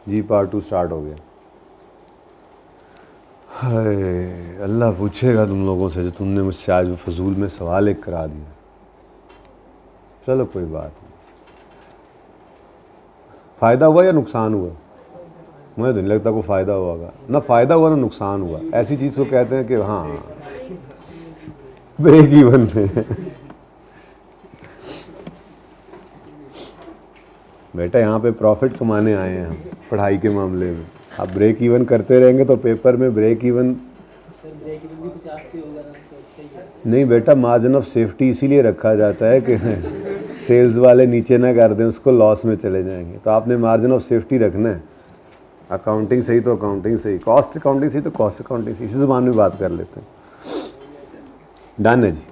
जी part 2 start हो गया। हाय अल्लाह पूछेगा तुम लोगों से जो तुमने मुझसे आज फजूल में सवाल एक करा दिया। चलो कोई बात नहीं। फ़ायदा हुआ या नुकसान हुआ? मुझे तो नहीं लगता कोई फ़ायदा होगा। ना फ़ायदा हुआ ना नुकसान हुआ। ऐसी चीज़ को कहते हैं कि हाँ ब्रेक इवन में बेटा यहाँ पे प्रॉफिट कमाने आए हैं हम पढ़ाई के मामले में। आप ब्रेक इवन करते रहेंगे तो पेपर में ब्रेक इवन नहीं बेटा, मार्जिन ऑफ सेफ्टी इसीलिए रखा जाता है कि सेल्स वाले नीचे ना कर दें, उसको लॉस में चले जाएंगे। तो आपने मार्जिन ऑफ सेफ्टी रखना है। अकाउंटिंग सही तो अकाउंटिंग सही, कॉस्ट अकाउंटिंग सही तो कॉस्ट अकाउंटिंग सही। इसी ज़बान में बात कर लेते हैं। डन है जी।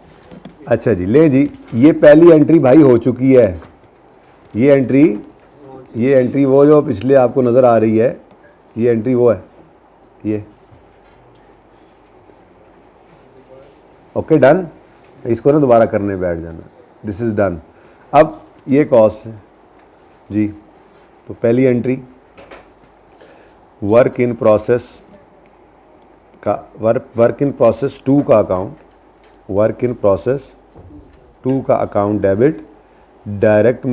अच्छा जी, ले जी, ये पहली एंट्री भाई हो चुकी है। ये एंट्री वो जो पिछले आपको नज़र आ रही है, ये एंट्री वो है ये। Okay done. इसको ना दोबारा करने बैठ जाना। This is done. अब ये कॉस्ट है जी। तो पहली एंट्री वर्क इन प्रोसेस का वर्क इन प्रोसेस 2 का अकाउंट, वर्क इन प्रोसेस 2 का account debit, direct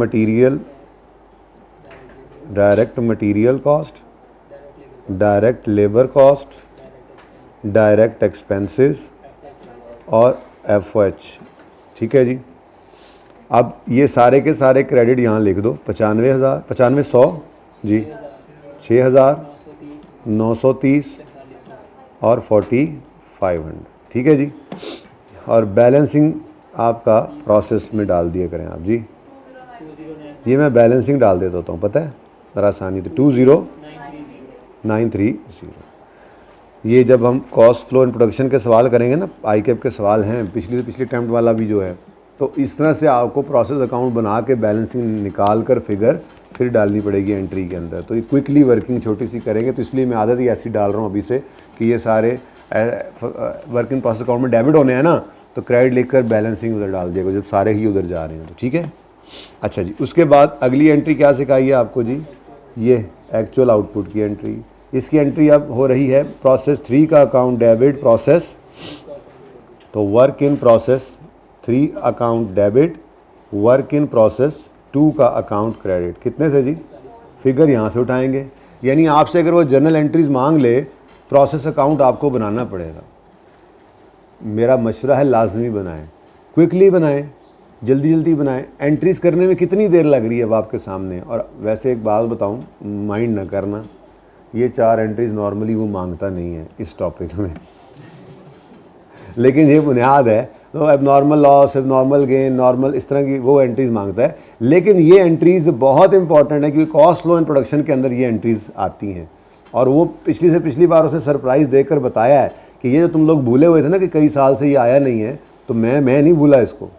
material cost, direct labour cost, direct expenses और FOH। ठीक है जी। अब ये सारे के सारे क्रेडिट यहाँ लिख दो। 95,100 जी, 6,930 और 4,500। ठीक है जी। और बैलेंसिंग आपका प्रोसेस में डाल दिया करें आप जी। ये मैं बैलेंसिंग डाल देता हूँ, पता है ज़रा आसानी। तो 20,930। ये जब हम कॉस्ट फ्लो एंड प्रोडक्शन के सवाल करेंगे ना, ICAP के सवाल हैं, पिछली अटैम्प्ट वाला भी जो है, तो इस तरह से आपको प्रोसेस अकाउंट बना के बैलेंसिंग निकाल कर फिगर फिर डालनी पड़ेगी एंट्री के अंदर। तो ये क्विकली वर्किंग छोटी सी करेंगे, तो इसलिए मैं आदत ही ऐसी डाल रहा हूँ अभी से कि ये सारे वर्क इन प्रोसेस अकाउंट में डेबिट होने हैं ना, तो क्रेडिट लिख कर बैलेंसिंग उधर डाल दिएगा जब सारे ही उधर जा रहे हैं तो। ठीक है। अच्छा जी, उसके बाद अगली एंट्री क्या सिखाई है आपको जी? ये एक्चुअल आउटपुट की एंट्री। इसकी एंट्री अब हो रही है प्रोसेस 3 का अकाउंट डेबिट प्रोसेस। तो work in process 3 account debit, work in process 2 का अकाउंट क्रेडिट। कितने से जी? फिगर यहाँ से उठाएंगे। यानी आपसे अगर वो जर्नल एंट्रीज मांग ले, प्रोसेस अकाउंट आपको बनाना पड़ेगा। मेरा मशवरा है लाजमी बनाएं, क्विकली बनाएं, जल्दी बनाएं। एंट्रीज करने में कितनी देर लग रही है अब आपके सामने। और वैसे एक बात बताऊं, माइंड ना करना, ये 4 एंट्रीज नॉर्मली वो मांगता नहीं है इस टॉपिक में, लेकिन ये बुनियाद है। तो abnormal loss, abnormal gain, normal, इस तरह की वो एंट्रीज मांगता है। लेकिन ये एंट्रीज बहुत इंपॉर्टेंट है क्योंकि कॉस्ट फ्लो एंड प्रोडक्शन के अंदर ये एंट्रीज आती हैं। और वो पिछली बार उसे सरप्राइज़ देकर बताया है कि ये जो तुम लोग भूले हुए थे ना कि कई साल से ये आया नहीं है, तो मैं नहीं भूला इसको।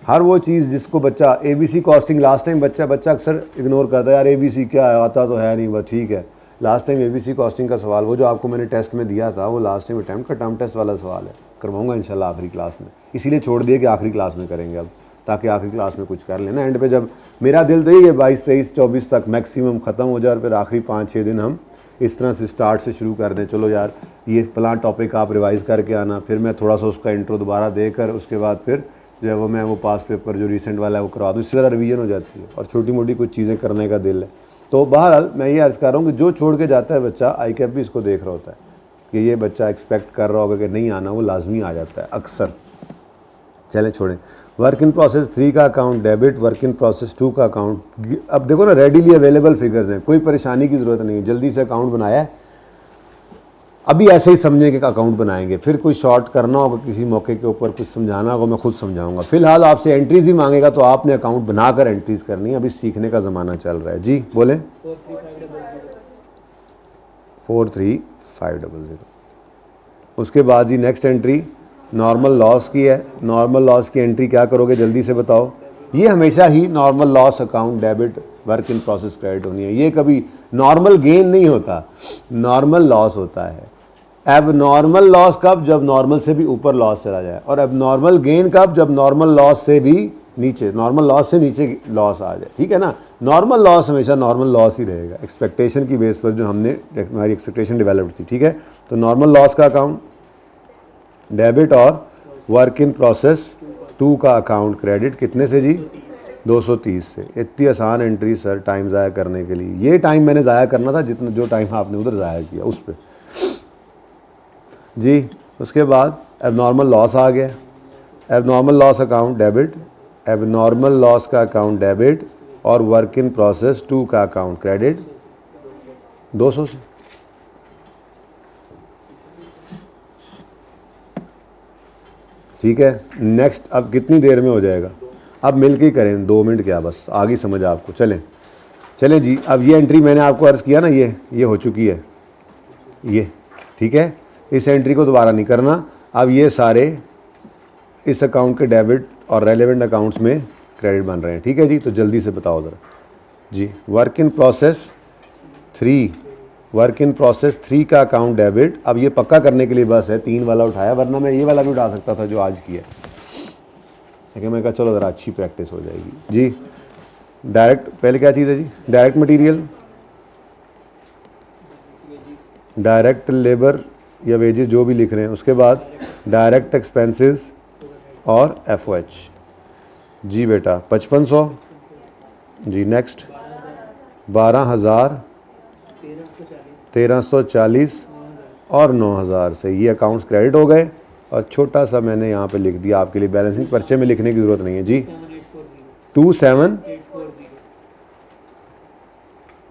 हर वो चीज़ जिसको बच्चा ABC कॉस्टिंग, लास्ट टाइम बच्चा अक्सर इग्नोर करता है, यार ABC क्या है, आता तो है नहीं, बस ठीक है। लास्ट टाइम ABC कॉस्टिंग का सवाल, वो जो आपको मैंने टेस्ट में दिया था, वो लास्ट टाइम अटैम्प्ट का टर्म टेस्ट वाला सवाल है। करवाऊंगा इंशाल्लाह आखिरी क्लास में, इसीलिए छोड़ दिया कि आखिरी क्लास में करेंगे अब, ताकि आखिरी क्लास में कुछ कर लेना। एंड पे जब मेरा दिल तो यही है 22, 23, 24 तक मैक्सिमम ख़त्म हो जाए, और फिर आखिरी 5-6 दिन हम इस तरह से स्टार्ट से शुरू कर दें। चलो यार ये फलां टॉपिक आप रिवाइज़ करके आना, फिर मैं थोड़ा सा उसका इंट्रो दोबारा देकर उसके बाद फिर जो है वो मैं वो पास पेपर जो रिसेंट वाला है वो करवा दूँ। इससे ज़रा रिवीजन हो जाती है और छोटी मोटी कुछ चीज़ें करने का दिल है। तो बहरहाल मैं ये अर्ज़ कर रहा हूँ कि जो छोड़ के जाता है बच्चा, ICAP भी इसको देख रहा होता है कि ये बच्चा एक्सपेक्ट कर रहा होगा कि नहीं आना, वो लाजमी आ जाता है अक्सर। चलें छोड़ें। वर्क इन प्रोसेस 3 का account debit, work in process 2 का अकाउंट। अब देखो ना, रेडीली अवेलेबल फिगर्स हैं, कोई परेशानी की ज़रूरत नहीं है। जल्दी से अकाउंट बनाया है, अभी ऐसे ही समझें कि अकाउंट बनाएंगे, फिर कोई शॉर्ट करना होगा किसी मौके के ऊपर, कुछ समझाना होगा, मैं खुद समझाऊंगा। फिलहाल आपसे एंट्रीज ही मांगेगा तो आपने अकाउंट बनाकर एंट्रीज करनी है। अभी सीखने का ज़माना चल रहा है जी। बोले 43500। उसके बाद जी नेक्स्ट एंट्री नॉर्मल लॉस की है। नॉर्मल लॉस की एंट्री क्या करोगे जल्दी से बताओ? ये हमेशा ही normal loss account debit, work in process credit होनी है। ये कभी नॉर्मल गेन नहीं होता, नॉर्मल लॉस होता है। एब नॉर्मल लॉस कब? जब नॉर्मल से भी ऊपर लॉस चला जाए। और अब नॉर्मल गेन कब? जब नॉर्मल लॉस से भी नीचे, नॉर्मल लॉस से नीचे लॉस आ जाए, ठीक है ना। नॉर्मल लॉस हमेशा नॉर्मल लॉस ही रहेगा, एक्सपेक्टेशन की बेस पर जो हमने हमारी एक्सपेक्टेशन डेवलप थी, ठीक है। तो नॉर्मल लॉस का अकाउंट डेबिट और वर्क इन प्रोसेस 2 का अकाउंट क्रेडिट कितने से जी, 230 से। इतनी आसान एंट्री सर टाइम ज़ाया करने के लिए, ये टाइम मैंने ज़ाया करना था जितना जो टाइम आपने उधर ज़ाया किया उस पर जी। उसके बाद एबनॉर्मल लॉस आ गया, abnormal loss account debit, abnormal loss का अकाउंट डेबिट और वर्क इन प्रोसेस 2 का अकाउंट क्रेडिट 200 से। ठीक है, नेक्स्ट अब कितनी देर में हो जाएगा, अब मिल के ही करें, 2 मिनट क्या, बस आगे समझ आपको। चलें चलें जी। अब ये एंट्री मैंने आपको अर्ज़ किया ना, ये हो चुकी है ये, ठीक है। इस एंट्री को दोबारा नहीं करना। अब ये सारे इस अकाउंट के डेबिट और रेलेवेंट अकाउंट्स में क्रेडिट बन रहे हैं, ठीक है जी। तो जल्दी से बताओ ज़रा जी। Work in process 3, work in process 3 का अकाउंट डेबिट। अब ये पक्का करने के लिए बस है 3 वाला उठाया, वरना मैं ये वाला भी उठा सकता था जो आज किया, लेकिन मैं कहा चलो ज़रा अच्छी प्रैक्टिस हो जाएगी जी। डायरेक्ट पहले क्या चीज़ है जी, डायरेक्ट मटेरियल, डायरेक्ट लेबर या वेजेस जो भी लिख रहे हैं, उसके बाद डायरेक्ट एक्सपेंसेस और FOH जी बेटा 5500 जी। नेक्स्ट 12,000, 1340 और 9,000 से ये अकाउंट्स क्रेडिट हो गए। और छोटा सा मैंने यहाँ पे लिख दिया आपके लिए, बैलेंसिंग पर्चे में लिखने की ज़रूरत नहीं है जी। 27,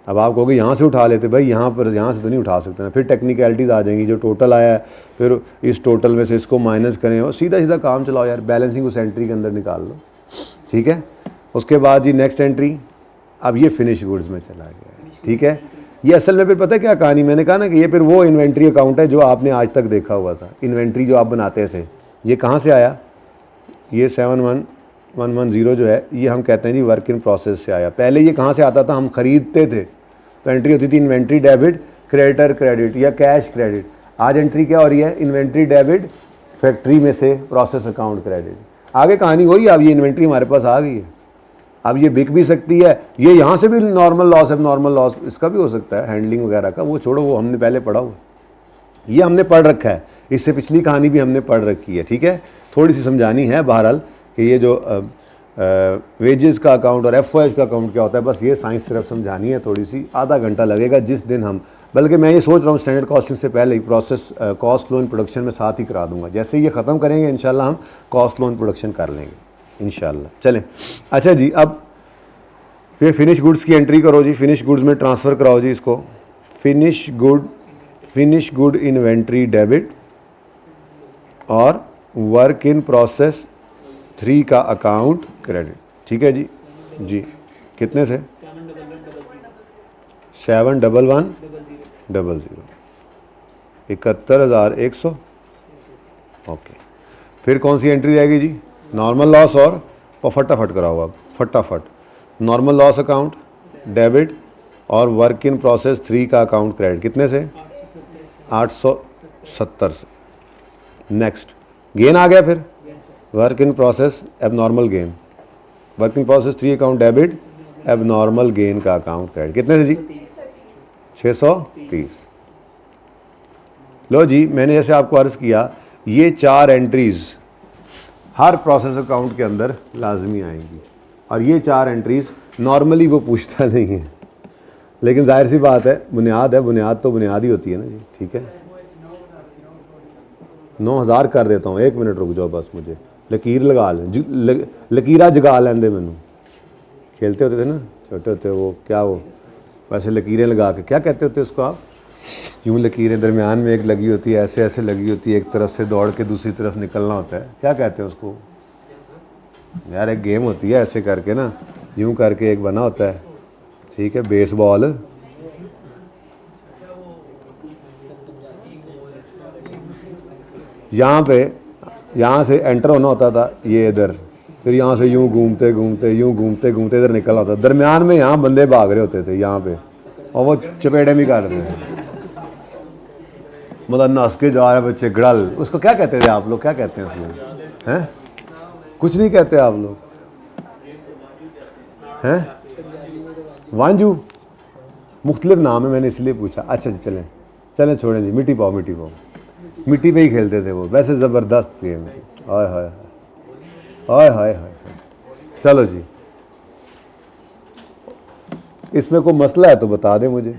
अब आप कहोगे यहाँ से उठा लेते, भाई यहाँ से तो नहीं उठा सकते ना, फिर टेक्निकलिटीज़ आ जाएंगी। जो टोटल आया है फिर इस टोटल में से इसको माइनस करें और सीधा सीधा काम चलाओ यार, बैलेंसिंग उस एंट्री के अंदर निकाल लो, ठीक है। उसके बाद जी नेक्स्ट एंट्री, अब ये फिनिश गुड्स में चला गया, ठीक है। ये असल में फिर पता है क्या कहानी, मैंने कहा ना कि ये फिर वो इन्वेंट्री अकाउंट है जो आपने आज तक देखा हुआ था। इन्वेंट्री जो आप बनाते थे, ये कहाँ से आया, ये 71110 जो है, ये हम कहते हैं जी वर्क इन प्रोसेस से आया। पहले ये कहाँ से आता था, हम खरीदते थे तो एंट्री होती थी इन्वेंट्री डेबिट, क्रेडिटर क्रेडिट या कैश क्रेडिट। आज एंट्री क्या हो रही है, इन्वेंट्री डेबिट, फैक्ट्री में से प्रोसेस अकाउंट क्रेडिट। आगे कहानी वही, अब ये इन्वेंट्री हमारे पास आ गई है, अब ये बिक भी सकती है। ये यहाँ से भी नॉर्मल लॉस है, नॉर्मल लॉस इसका भी हो सकता है, हैंडलिंग वगैरह का, वो छोड़ो, वो हमने पहले पढ़ा हुआ, ये हमने पढ़ रखा है, इससे पिछली कहानी भी हमने पढ़ रखी है, ठीक है। थोड़ी सी समझानी है बहरहाल कि ये जो वेजेस का अकाउंट और FOH का अकाउंट क्या होता है, बस ये साइंस सिर्फ समझानी है, थोड़ी सी, आधा घंटा लगेगा जिस दिन हम, बल्कि मैं ये सोच रहा हूँ स्टैंडर्ड कॉस्टिंग से पहले ही process cost flow in production में साथ ही करा दूंगा। जैसे ये ख़त्म करेंगे इंशाल्लाह हम कॉस्ट फ्लो इन प्रोडक्शन कर लेंगे इंशाल्लाह। चलें अच्छा जी, अब फिर फिनिश गुड्स की एंट्री करो जी, फिनिश गुड्स में ट्रांसफ़र कराओ जी इसको। फिनिश गुड इन्वेंट्री डेबिट और वर्क इन प्रोसेस 3 का अकाउंट क्रेडिट, ठीक है जी। जी कितने से, 71100, 71,100, ओके। फिर कौन सी एंट्री रहेगी जी, नॉर्मल लॉस और फटाफट कराओ आप, फटाफट। नॉर्मल लॉस अकाउंट डेबिट और वर्क इन प्रोसेस 3 का अकाउंट क्रेडिट कितने से, 870 से। नेक्स्ट गेन आ गया, फिर work in process abnormal gain, work in process 3 account debit, abnormal gain का अकाउंट क्रेडिट कितने से जी, 630। लो जी, मैंने जैसे आपको अर्ज़ किया, ये 4 एंट्रीज़ हर प्रोसेस अकाउंट के अंदर लाजमी आएंगी, और ये 4 एंट्रीज़ नॉर्मली वो पूछता नहीं है, लेकिन जाहिर सी बात है, बुनियाद है, बुनियाद तो बुनियाद ही होती है ना जी, ठीक है। 9,000 कर देता हूँ, 1 मिनट रुक जाओ बस, मुझे लकीर लगा लें, लकीरा जगा लेंदे मैनू। खेलते होते थे ना छोटे होते, वो क्या, वो वैसे लकीरें लगा के, क्या कहते होते उसको आप, यूँ लकीरें दरमियान में एक लगी होती है, ऐसे ऐसे लगी होती है, एक तरफ से दौड़ के दूसरी तरफ निकलना होता है, क्या कहते हैं उसको यार, एक गेम होती है ऐसे करके ना, यूँ करके एक बना होता है, ठीक है, बेसबॉल। यहाँ से एंटर होना होता था, ये इधर, फिर यहाँ से यूँ घूमते घूमते इधर निकलना होता, दरमियान में यहाँ बंदे भाग रहे होते थे यहाँ पे, और वो चपेटे भी कर रहे थे, मतलब नस के जा रहे बच्चे, गड़ल, उसको क्या कहते थे आप लोग, क्या कहते हैं उसमें, हैं, कुछ नहीं कहते आप लोग, हैं? वांजू मुख्तलिफ नाम है, मैंने इसलिए पूछा। अच्छा जी, चलें चलें, छोड़ें जी। मिट्टी पाओ, मिट्टी पाओ, मिट्टी पे ही खेलते थे वो, वैसे ज़बरदस्त गेम थी। हाय हाय हाय हाय हाय। चलो जी, इसमें कोई मसला है तो बता दें मुझे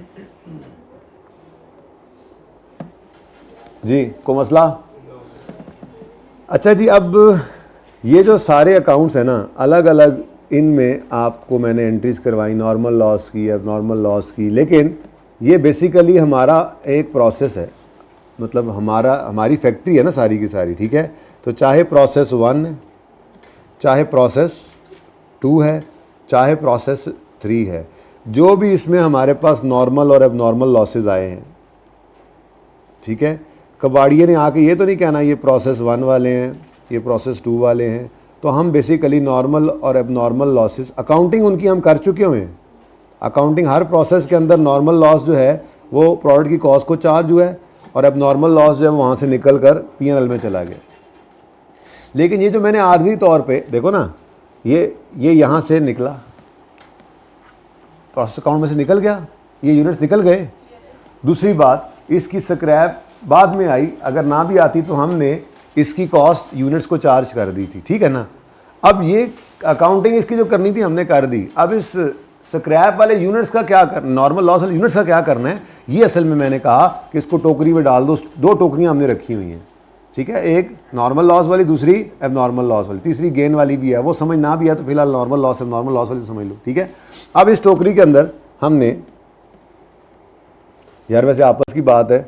जी, कोई मसला? अच्छा जी, अब ये जो सारे अकाउंट्स हैं ना, अलग अलग इनमें आपको मैंने एंट्रीज करवाई, नॉर्मल लॉस की, अब नॉर्मल लॉस की, लेकिन ये बेसिकली हमारा एक प्रोसेस है, मतलब हमारी फैक्ट्री है ना सारी की सारी, ठीक है? तो चाहे प्रोसेस 1 है, चाहे प्रोसेस 2 है, चाहे प्रोसेस 3 है, जो भी इसमें हमारे पास नॉर्मल और अब नॉर्मल लॉसेज आए हैं, ठीक है, कबाड़िए ने आके ये तो नहीं कहना ये प्रोसेस 1 वाले हैं, ये प्रोसेस 2 वाले हैं। तो हम बेसिकली नॉर्मल और अब नॉर्मल लॉसेस, अकाउंटिंग उनकी हम कर चुके हुए हैं। अकाउंटिंग हर प्रोसेस के अंदर नॉर्मल लॉस जो है वो प्रोडक्ट की कॉस्ट को चार्ज हुआ है, और अब नॉर्मल लॉस जो है वहाँ से निकल कर P&L में चला गया। लेकिन ये जो मैंने आर्जी तौर पे देखो ना, ये यहाँ से निकला, प्रोसेस अकाउंट में से निकल गया, ये यूनिट्स निकल गए। दूसरी बात, इसकी स्क्रैप बाद में आई, अगर ना भी आती तो हमने इसकी कॉस्ट यूनिट्स को चार्ज कर दी थी, ठीक है ना? अब ये अकाउंटिंग इसकी जो करनी थी हमने कर दी। अब इस स्क्रैप वाले यूनिट्स का क्या करना, नॉर्मल लॉस वाले यूनिट्स का क्या करना है, ये असल में मैंने कहा कि इसको टोकरी में डाल दो। 2 टोकरियाँ हमने रखी हुई हैं, ठीक है? एक नॉर्मल लॉस वाली, दूसरी अब नॉर्मल लॉस वाली, तीसरी गेन वाली भी है। वो समझ ना भी है तो फिलहाल नॉर्मल लॉस अब नॉर्मल लॉस वाली समझ लो, ठीक है? अब इस टोकरी के अंदर हमने, यार वैसे आपस की बात है,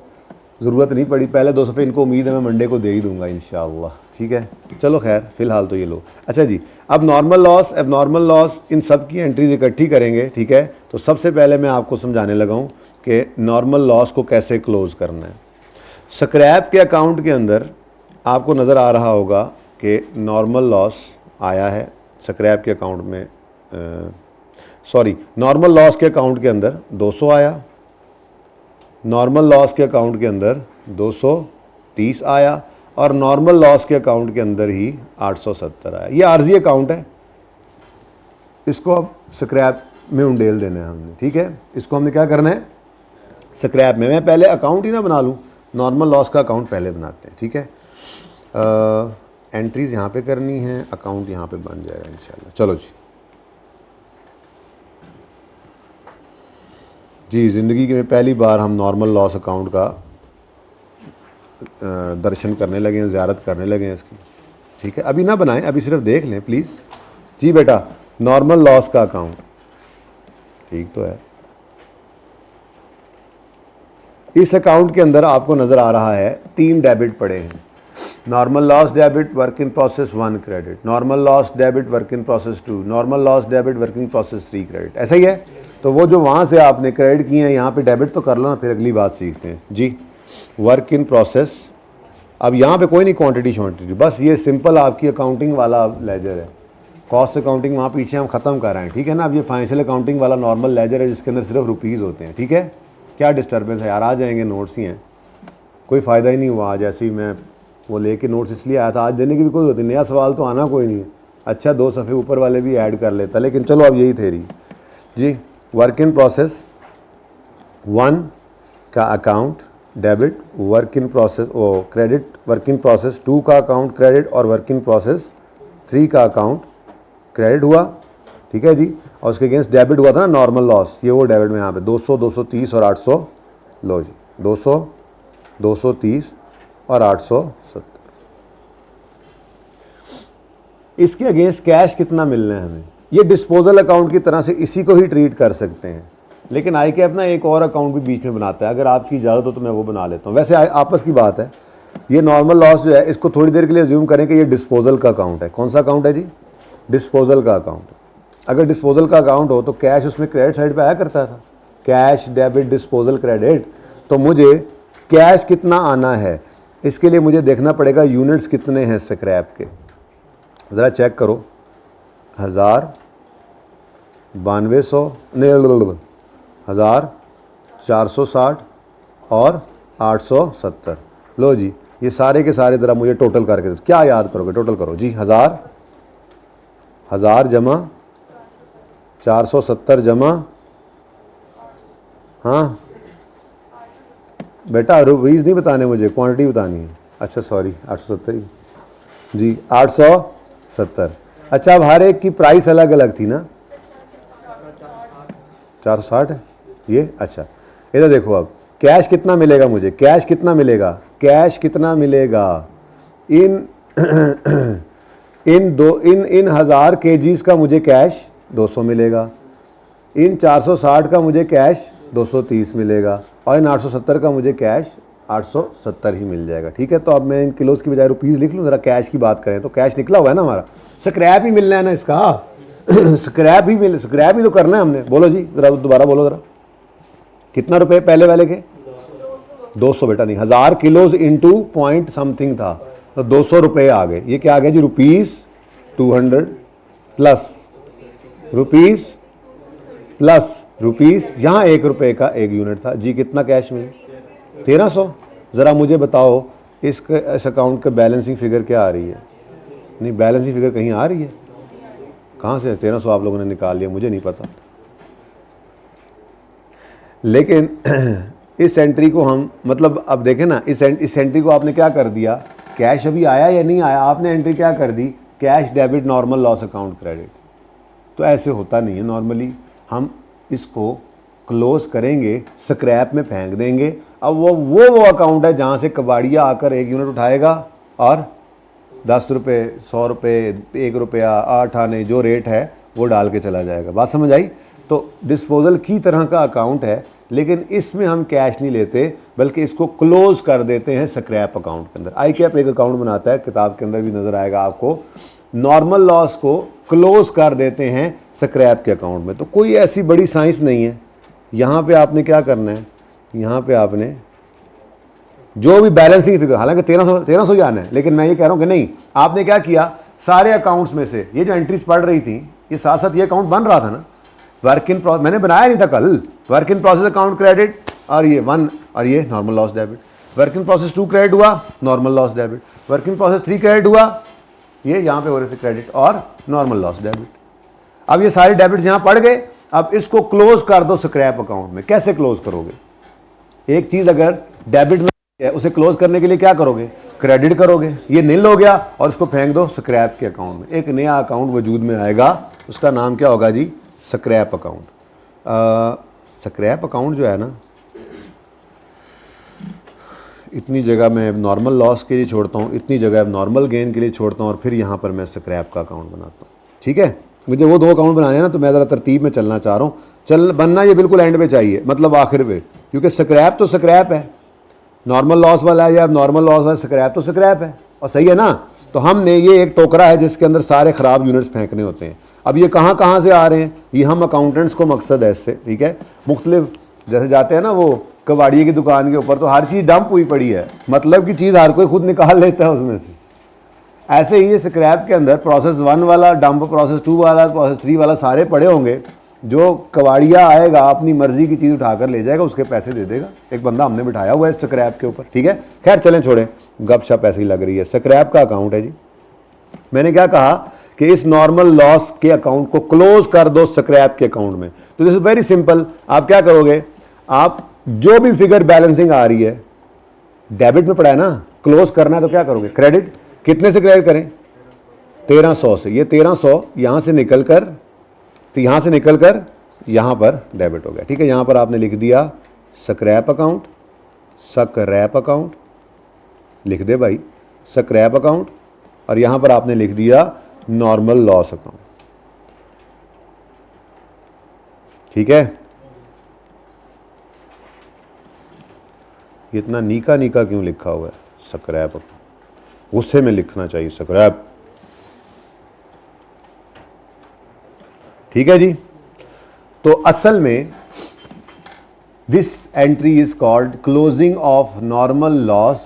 ज़रूरत नहीं पड़ी, पहले 2 सफ़े इनको उम्मीद है मैं मंडे को दे ही दूंगा इंशाअल्लाह, ठीक है? चलो खैर, फ़िलहाल तो ये लो। अच्छा जी, अब नॉर्मल लॉस, अब नॉर्मल लॉस, इन सब की एंट्रीज इकट्ठी करेंगे, ठीक है? तो सबसे पहले मैं आपको समझाने लगा हूँ कि नॉर्मल लॉस को कैसे क्लोज़ करना है। स्क्रैप के अकाउंट के अंदर आपको नज़र आ रहा होगा कि नॉर्मल लॉस आया है स्क्रैप के अकाउंट में, नॉर्मल लॉस के अकाउंट के अंदर 200 आया, नॉर्मल लॉस के अकाउंट के अंदर 230 आया, और नॉर्मल लॉस के अकाउंट के अंदर ही 870 आया। ये आर्जी अकाउंट है, इसको अब स्क्रैप में उंडेल देना है हमने, ठीक है? इसको हमने क्या करना है, स्क्रैप में। मैं पहले अकाउंट ही ना बना लूँ, नॉर्मल लॉस का अकाउंट पहले बनाते हैं, ठीक है? एंट्रीज़ यहाँ पे करनी है, अकाउंट यहाँ पे बन जाएगा इंशाल्लाह। चलो जी, ज़िंदगी में पहली बार हम नॉर्मल लॉस अकाउंट का दर्शन करने लगे हैं, ज़ियारत करने लगे हैं इसकी, ठीक है? अभी ना बनाएं, अभी सिर्फ देख लें प्लीज़। जी बेटा, नॉर्मल लॉस का अकाउंट ठीक तो है। इस अकाउंट के अंदर आपको नज़र आ रहा है 3 डेबिट पड़े हैं, normal loss debit, work in process 1 credit, normal loss debit, work in process 2, normal loss debit, work in process 3 credit. ऐसा ही है? तो वो जो वहाँ से आपने क्रेडिट किए हैं यहाँ पे डेबिट तो कर लो ना, फिर अगली बात सीखते हैं जी। वर्क इन प्रोसेस, अब यहाँ पे कोई नहीं क्वांटिटी शॉन्टिटी, बस ये सिंपल आपकी अकाउंटिंग वाला लेजर है। कॉस्ट अकाउंटिंग वहाँ पीछे हम ख़त्म कर रहे हैं, ठीक है ना? अब ये फाइनेंशियल अकाउंटिंग वाला नॉर्मल लेजर है जिसके अंदर सिर्फ रुपीज़ होते हैं, ठीक है? क्या डिस्टर्बेंस है यार, आ जाएंगे, नोट्स ही हैं, कोई फ़ायदा ही नहीं हुआ। जैसे ही मैं वो लेके नोट्स इसलिए आया था, आज देने की भी कोई होती, नया सवाल तो आना कोई नहीं है। अच्छा 2 सफ़े ऊपर वाले भी ऐड कर लेता, लेकिन चलो अब यही थेरी जी। वर्क इन प्रोसेस 1 का account debit, work in process credit, work in process 2 का अकाउंट क्रेडिट, और वर्क इन प्रोसेस 3 का अकाउंट क्रेडिट हुआ, ठीक है जी? और उसके अगेंस्ट डेबिट हुआ था ना नॉर्मल लॉस, ये वो डेबिट में यहाँ पे 200, 230 और 800, लो जी 200, 230 और 870। इसके अगेंस्ट कैश कितना मिलना है हमें, ये डिस्पोजल अकाउंट की तरह से इसी को ही ट्रीट कर सकते हैं, लेकिन आई के अपना एक और अकाउंट भी बीच में बनाता है। अगर आपकी इजाज़त हो तो मैं वो बना लेता हूँ। वैसे आपस की बात है, ये नॉर्मल लॉस जो है इसको थोड़ी देर के लिए अज्यूम करें कि ये डिस्पोजल का अकाउंट है। कौन सा अकाउंट है जी? डिस्पोजल का अकाउंट। अगर डिस्पोजल का अकाउंट हो तो कैश उसमें क्रेडिट साइड पे आया करता था, कैश डेबिट डिस्पोजल क्रेडिट। तो मुझे कैश कितना आना है, इसके लिए मुझे देखना पड़ेगा यूनिट्स कितने हैं स्क्रैप के। ज़रा चेक करो, 1000, 9200, नहीं 1460 और 870। लो जी, ये सारे के सारे ज़रा मुझे टोटल करके दो। क्या याद करोगे? टोटल करो जी। 1000 जमा 470 जमा, हाँ बेटा रुपीज़ नहीं बताने मुझे, क्वांटिटी बतानी है। अच्छा सॉरी 870 ही जी, 870। अच्छा अब हर एक की प्राइस अलग अलग थी ना, 460 है ये। अच्छा इधर देखो, अब कैश कितना मिलेगा मुझे, कैश कितना मिलेगा, कैश कितना मिलेगा इन इन 1000 केजीज़ का मुझे कैश 200 मिलेगा, इन 460 का मुझे कैश 230 मिलेगा, और इन 870 का मुझे कैश 870 ही मिल जाएगा। ठीक है, तो अब मैं इन किलोज़ की बजाय रुपीज़ लिख लूँ। ज़रा कैश की बात करें तो कैश निकला हुआ है ना हमारा, स्क्रैप ही मिलना है ना इसका स्क्रैप ही तो करना है हमने। बोलो जी ज़रा, दोबारा बोलो ज़रा, कितना रुपए पहले वाले के? 200 बेटा नहीं, 1000 किलोज इंटू पॉइंट समथिंग था, तो 200 रुपये आ गए। ये क्या आ गया जी, ₹200 प्लस रुपीज़ यहाँ 1 रुपये का 1 यूनिट था जी। कितना कैश मिले? 1300। ज़रा मुझे बताओ इस अकाउंट का बैलेंसिंग फिगर क्या आ रही है? नहीं, बैलेंसिंग फिगर कहीं आ रही है? कहाँ से 1300 आप लोगों ने निकाल लिया, मुझे नहीं पता। लेकिन इस एंट्री को हम, मतलब अब देखें ना, इस एंट्री को आपने क्या कर दिया, कैश अभी आया या नहीं आया, आपने एंट्री क्या कर दी, cash debit normal loss account credit. तो ऐसे होता नहीं है नॉर्मली, हम इसको क्लोज करेंगे, स्क्रैप में फेंक देंगे। अब वो अकाउंट है जहाँ से कबाड़िया आकर 1 यूनिट उठाएगा और 10 रुपये, 100 रुपये, 1 रुपया, 8 आने जो रेट है वो डाल के चला जाएगा। बात समझ आई? तो डिस्पोजल की तरह का अकाउंट है, लेकिन इसमें हम कैश नहीं लेते, बल्कि इसको क्लोज कर देते हैं स्क्रैप अकाउंट के अंदर। आई कैप एक अकाउंट बनाता है, किताब के अंदर भी नज़र आएगा आपको। नॉर्मल लॉस को क्लोज कर देते हैं स्क्रैप के अकाउंट में। तो कोई ऐसी बड़ी साइंस नहीं है। यहाँ पे आपने क्या करना है, यहाँ पे आपने जो भी बैलेंसिंग फिगर, हालांकि 1300 ही आना है, लेकिन मैं ये कह रहा हूँ कि नहीं, आपने क्या किया, सारे अकाउंट्स में से ये जो एंट्रीज पड़ रही थी, ये साथ साथ ये अकाउंट बन रहा था ना, वर्क इन प्रोसेस, मैंने बनाया नहीं था कल, work in process account credit, और ये 1 और ये normal loss debit. Work in process 2 credit हुआ, normal loss debit. Work in process 3 credit हुआ, ये यहाँ पे हो रहे थे क्रेडिट और नॉर्मल लॉस डेबिट। अब ये सारे डेबिट्स यहाँ पड़ गए। अब इसको क्लोज कर दो स्क्रैप अकाउंट में। कैसे क्लोज करोगे? एक चीज अगर डेबिट में है, उसे क्लोज करने के लिए क्या करोगे, क्रेडिट करोगे। ये नील हो गया और इसको फेंक दो स्क्रैप के अकाउंट में। एक नया अकाउंट वजूद में आएगा, उसका नाम क्या होगा जी, स्क्रैप अकाउंट। स्क्रैप अकाउंट जो है ना, इतनी जगह मैं नॉर्मल लॉस के लिए छोड़ता हूँ, इतनी जगह नॉर्मल गेन के लिए छोड़ता हूँ, और फिर यहाँ पर मैं स्क्रैप का अकाउंट बनाता हूँ। ठीक है, मुझे वो 2 अकाउंट बनाने हैं ना, तो मैं ज़रा तरतीब में चलना चाह रहा हूँ। बनना ये बिल्कुल एंड पे चाहिए, मतलब आखिर पे, क्योंकि स्क्रैप तो स्क्रैप है, नॉर्मल लॉस वाला है या नॉर्मल लॉस वाला, स्क्रैप तो स्क्रैप है, और सही है ना। तो हमने ये एक टोकरा है जिसके अंदर सारे ख़राब यूनिट्स फेंकने होते हैं। अब ये कहाँ से आ रहे हैं, ये हम अकाउंटेंट्स को मकसद है इससे। ठीक है, मुख्तलिफ जैसे जाते हैं ना वो कबाड़िए की दुकान के ऊपर, तो हर चीज़ डंप हुई पड़ी है, मतलब की चीज़ हर कोई खुद निकाल लेता है उसमें से। ऐसे ही ये स्क्रैप के अंदर प्रोसेस 1 वाला डंप, प्रोसेस 2 वाला, प्रोसेस 3 वाला सारे पड़े होंगे। जो कबाड़िया आएगा अपनी मर्जी की चीज़ उठाकर ले जाएगा, उसके पैसे दे देगा। एक बंदा हमने बिठाया हुआ है स्क्रैप के ऊपर। ठीक है, खैर चलें छोड़ें, गपशप ऐसी लग रही है। स्क्रैप का अकाउंट है जी। मैंने क्या कहा कि इस नॉर्मल लॉस के अकाउंट को क्लोज कर दो स्क्रैप के अकाउंट में। तो दिस इज वेरी सिंपल। आप क्या करोगे, आप जो भी फिगर बैलेंसिंग आ रही है, डेबिट में पड़ा है ना, क्लोज करना है तो क्या करोगे, क्रेडिट। कितने से क्रेडिट करें, 1300 से। ये 1300 यहाँ से निकल कर, तो यहाँ से निकल कर यहाँ पर डेबिट हो गया। ठीक है, यहाँ पर आपने लिख दिया स्क्रैप अकाउंट, स्क्रैप अकाउंट लिख दे भाई, स्क्रैप अकाउंट, और यहाँ पर आपने लिख दिया नॉर्मल लॉस अकाउंट। ठीक है, इतना नीका नीका क्यों लिखा हुआ है, स्क्रैप अकाउंट, गुस्से में लिखना चाहिए स्क्रैप। ठीक है जी, तो असल में this entry is called closing of normal loss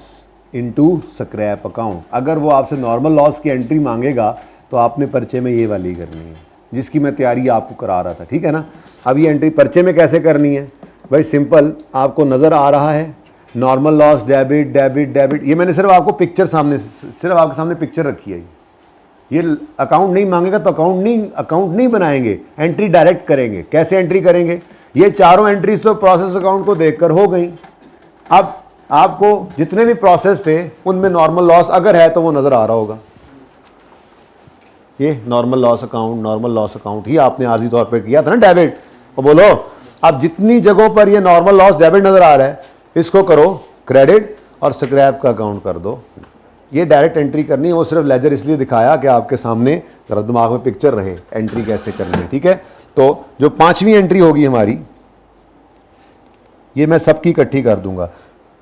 into scrap account. अगर वो आपसे नॉर्मल लॉस की एंट्री मांगेगा तो आपने पर्चे में ये वाली करनी है, जिसकी मैं तैयारी आपको करा रहा था। ठीक है ना। अब ये एंट्री पर्चे में कैसे करनी है भाई, सिंपल, आपको नज़र आ रहा है normal loss debit debit debit. ये मैंने सिर्फ आपको पिक्चर सामने, सिर्फ आपके सामने पिक्चर रखी है। ये अकाउंट नहीं मांगेगा तो अकाउंट नहीं बनाएंगे, एंट्री डायरेक्ट करेंगे। कैसे एंट्री करेंगे? ये चारों एंट्रीज तो प्रोसेस अकाउंट को देखकर हो गई। अब आपको जितने भी प्रोसेस थे उनमें नॉर्मल लॉस अगर है तो वो नजर आ रहा होगा। ये नॉर्मल लॉस अकाउंट ही आपने आर्जी तौर पे किया था ना डेबिट। तो बोलो अब जितनी जगहों पर ये नॉर्मल लॉस डेबिट नजर आ रहा है इसको करो क्रेडिट और स्क्रैप का अकाउंट कर दो। ये डायरेक्ट एंट्री करनी है, वो सिर्फ लेजर इसलिए दिखाया कि आपके सामने जरा दिमाग में पिक्चर रहे एंट्री कैसे करनी है। ठीक है, तो जो 5वीं एंट्री होगी हमारी, ये मैं सबकी इकट्ठी कर दूंगा।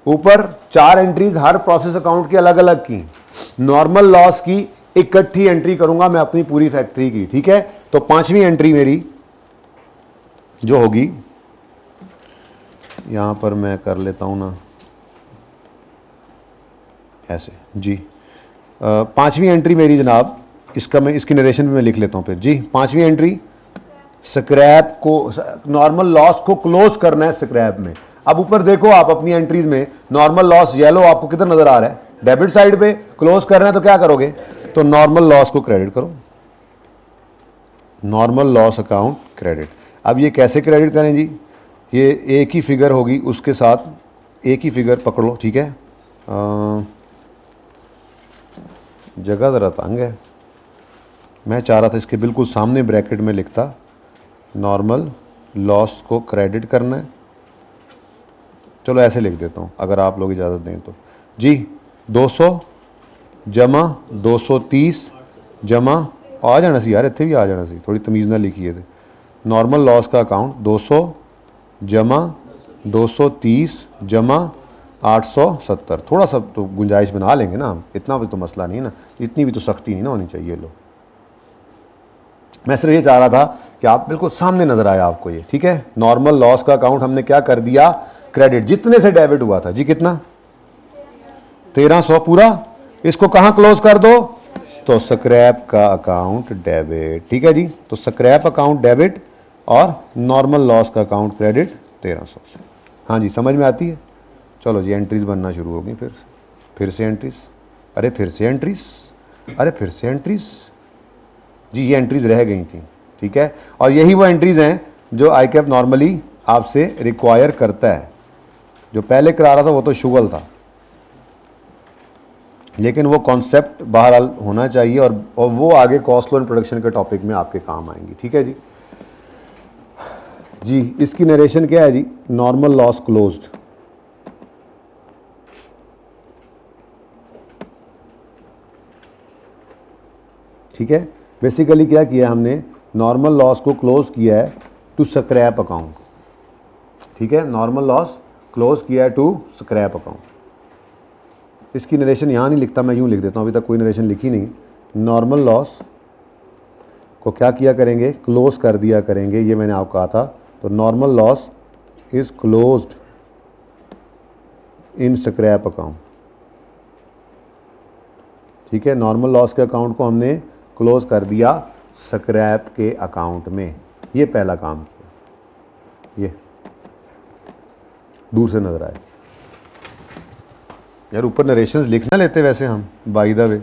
ऊपर 4 एंट्रीज हर प्रोसेस अकाउंट की अलग अलग की, नॉर्मल लॉस की इकट्ठी एंट्री करूंगा मैं अपनी पूरी फैक्ट्री की। ठीक है, तो 5वीं एंट्री मेरी जो होगी, यहां पर मैं कर लेता हूं ना ऐसे जी। 5वीं एंट्री मेरी जनाब, इसका मैं इसकी नरेशन भी मैं लिख लेता हूं फिर जी। 5वीं एंट्री स्क्रैप को, नॉर्मल लॉस को क्लोज करना है स्क्रैप में। अब ऊपर देखो आप अपनी एंट्रीज में नॉर्मल लॉस येलो आपको किधर नजर आ रहा है? डेबिट साइड पे। क्लोज करना है तो क्या करोगे? तो नॉर्मल लॉस को क्रेडिट करो, नॉर्मल लॉस अकाउंट क्रेडिट। अब ये कैसे क्रेडिट करें जी? ये एक ही फिगर होगी, उसके साथ एक ही फिगर पकड़ लो। ठीक है, जगह ज़रा तंग है, मैं चाह रहा था इसके बिल्कुल सामने ब्रैकेट में लिखता नॉर्मल लॉस को क्रेडिट करना है। चलो ऐसे लिख देता हूँ अगर आप लोग इजाज़त दें तो जी। 200 जमा 230 जमा आ जाना सी यार, इतने भी आ जाना सी, थोड़ी तमीज़ ना लिखिए थे। नॉर्मल लॉस का अकाउंट 200 जमा 230 जमा 870। थोड़ा सा तो गुंजाइश बना लेंगे ना हम, इतना भी तो मसला नहीं है ना, इतनी भी तो सख्ती नहीं ना होनी चाहिए। लो, मैं सिर्फ ये चाह रहा था कि आप बिल्कुल सामने नजर आया आपको ये। ठीक है, नॉर्मल लॉस का अकाउंट हमने क्या कर दिया? क्रेडिट। जितने से डेबिट हुआ था जी, कितना? 1300 पूरा। इसको कहां क्लोज कर दो? तो स्क्रैप का अकाउंट डेबिट। ठीक है जी, तो स्क्रैप अकाउंट डेबिट और नॉर्मल लॉस का अकाउंट क्रेडिट 1300 से। हाँ जी, समझ में आती है? चलो जी, एंट्रीज बनना शुरू होगी फिर से एंट्रीज, अरे फिर से एंट्रीज, अरे फिर से एंट्रीज जी। ये एंट्रीज रह गई थी। ठीक है, और यही वो एंट्रीज हैं जो आईकैप नॉर्मली आपसे रिक्वायर करता है। जो पहले करा रहा था वो तो शुगल था, लेकिन वो कॉन्सेप्ट बहरहाल होना चाहिए और वो आगे कॉस्ट फ्लो एंड प्रोडक्शन के टॉपिक में आपके काम आएंगी। ठीक है जी। जी, इसकी नरेशन क्या है जी? Normal loss closed. ठीक है, बेसिकली क्या किया हमने? नॉर्मल लॉस को क्लोज किया है टू स्क्रैप अकाउंट। ठीक है, नॉर्मल लॉस क्लोज किया है टू स्क्रैप अकाउंट। इसकी नरेशन यहाँ नहीं लिखता, मैं यूँ लिख देता हूँ, अभी तक कोई नरेशन लिखी नहीं। नॉर्मल लॉस को क्या किया करेंगे? क्लोज कर दिया करेंगे, ये मैंने आपको कहा था। तो normal loss is closed in scrap account. ठीक है, नॉर्मल लॉस के अकाउंट को हमने क्लोज कर दिया स्क्रैप के अकाउंट में। ये पहला काम किया। ये दूर से नजर आए यार, ऊपर नरेशंस लिखना लेते वैसे हम बाय द वे।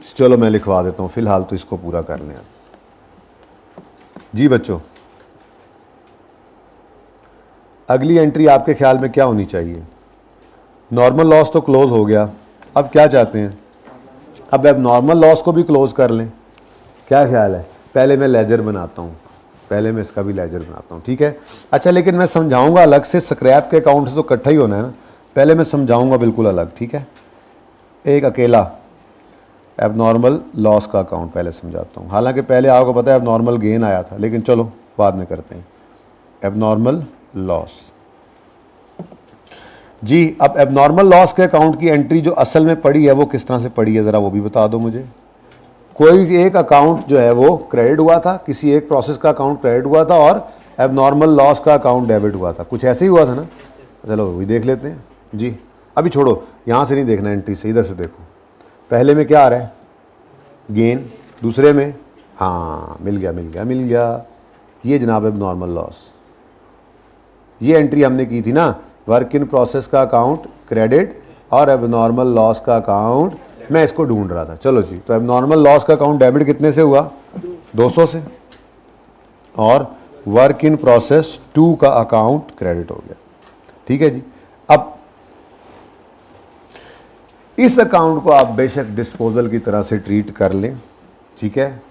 चलो मैं लिखवा देता हूँ, फिलहाल तो इसको पूरा कर लें जी बच्चों। अगली एंट्री आपके ख्याल में क्या होनी चाहिए? नॉर्मल लॉस तो क्लोज हो गया, अब क्या चाहते हैं? अब नॉर्मल लॉस को भी क्लोज कर लें, क्या ख्याल है? पहले मैं लेजर बनाता हूँ, पहले मैं इसका भी लेजर बनाता हूँ। ठीक है, अच्छा, लेकिन मैं समझाऊंगा अलग से, स्क्रैप के अकाउंट से तो इकट्ठा ही होना है ना, पहले मैं समझाऊंगा बिल्कुल अलग। ठीक है, एक अकेला एबनॉर्मल लॉस का अकाउंट पहले समझाता हूँ। हालांकि पहले आपको पता है एबनॉर्मल गेन आया था, लेकिन चलो बाद में करते हैं। एबनॉर्मल लॉस जी। अब एबनॉर्मल लॉस के अकाउंट की एंट्री जो असल में पड़ी है वो किस तरह से पड़ी है, ज़रा वो भी बता दो मुझे। कोई एक अकाउंट जो है वो क्रेडिट हुआ था, किसी एक प्रोसेस का अकाउंट क्रेडिट हुआ था और एबनॉर्मल लॉस का अकाउंट डेबिट हुआ था। कुछ ऐसे ही हुआ था ना? चलो वही देख लेते हैं जी। अभी छोड़ो, यहाँ से नहीं देखना एंट्री से, इधर से देखो। पहले में क्या आ रहा है? गेन। दूसरे में, हाँ मिल गया, ये जनाब एबनॉर्मल लॉस। ये एंट्री हमने की थी ना, वर्क इन प्रोसेस का अकाउंट क्रेडिट और एबनॉर्मल लॉस का अकाउंट मैं इसको ढूंढ रहा था। चलो जी, तो अब नॉर्मल लॉस का अकाउंट डेबिट कितने से हुआ? 200 से, और वर्क इन प्रोसेस 2 का अकाउंट क्रेडिट हो गया। ठीक है जी। अब इस अकाउंट को आप बेशक डिस्पोजल की तरह से ट्रीट कर लें, ठीक है,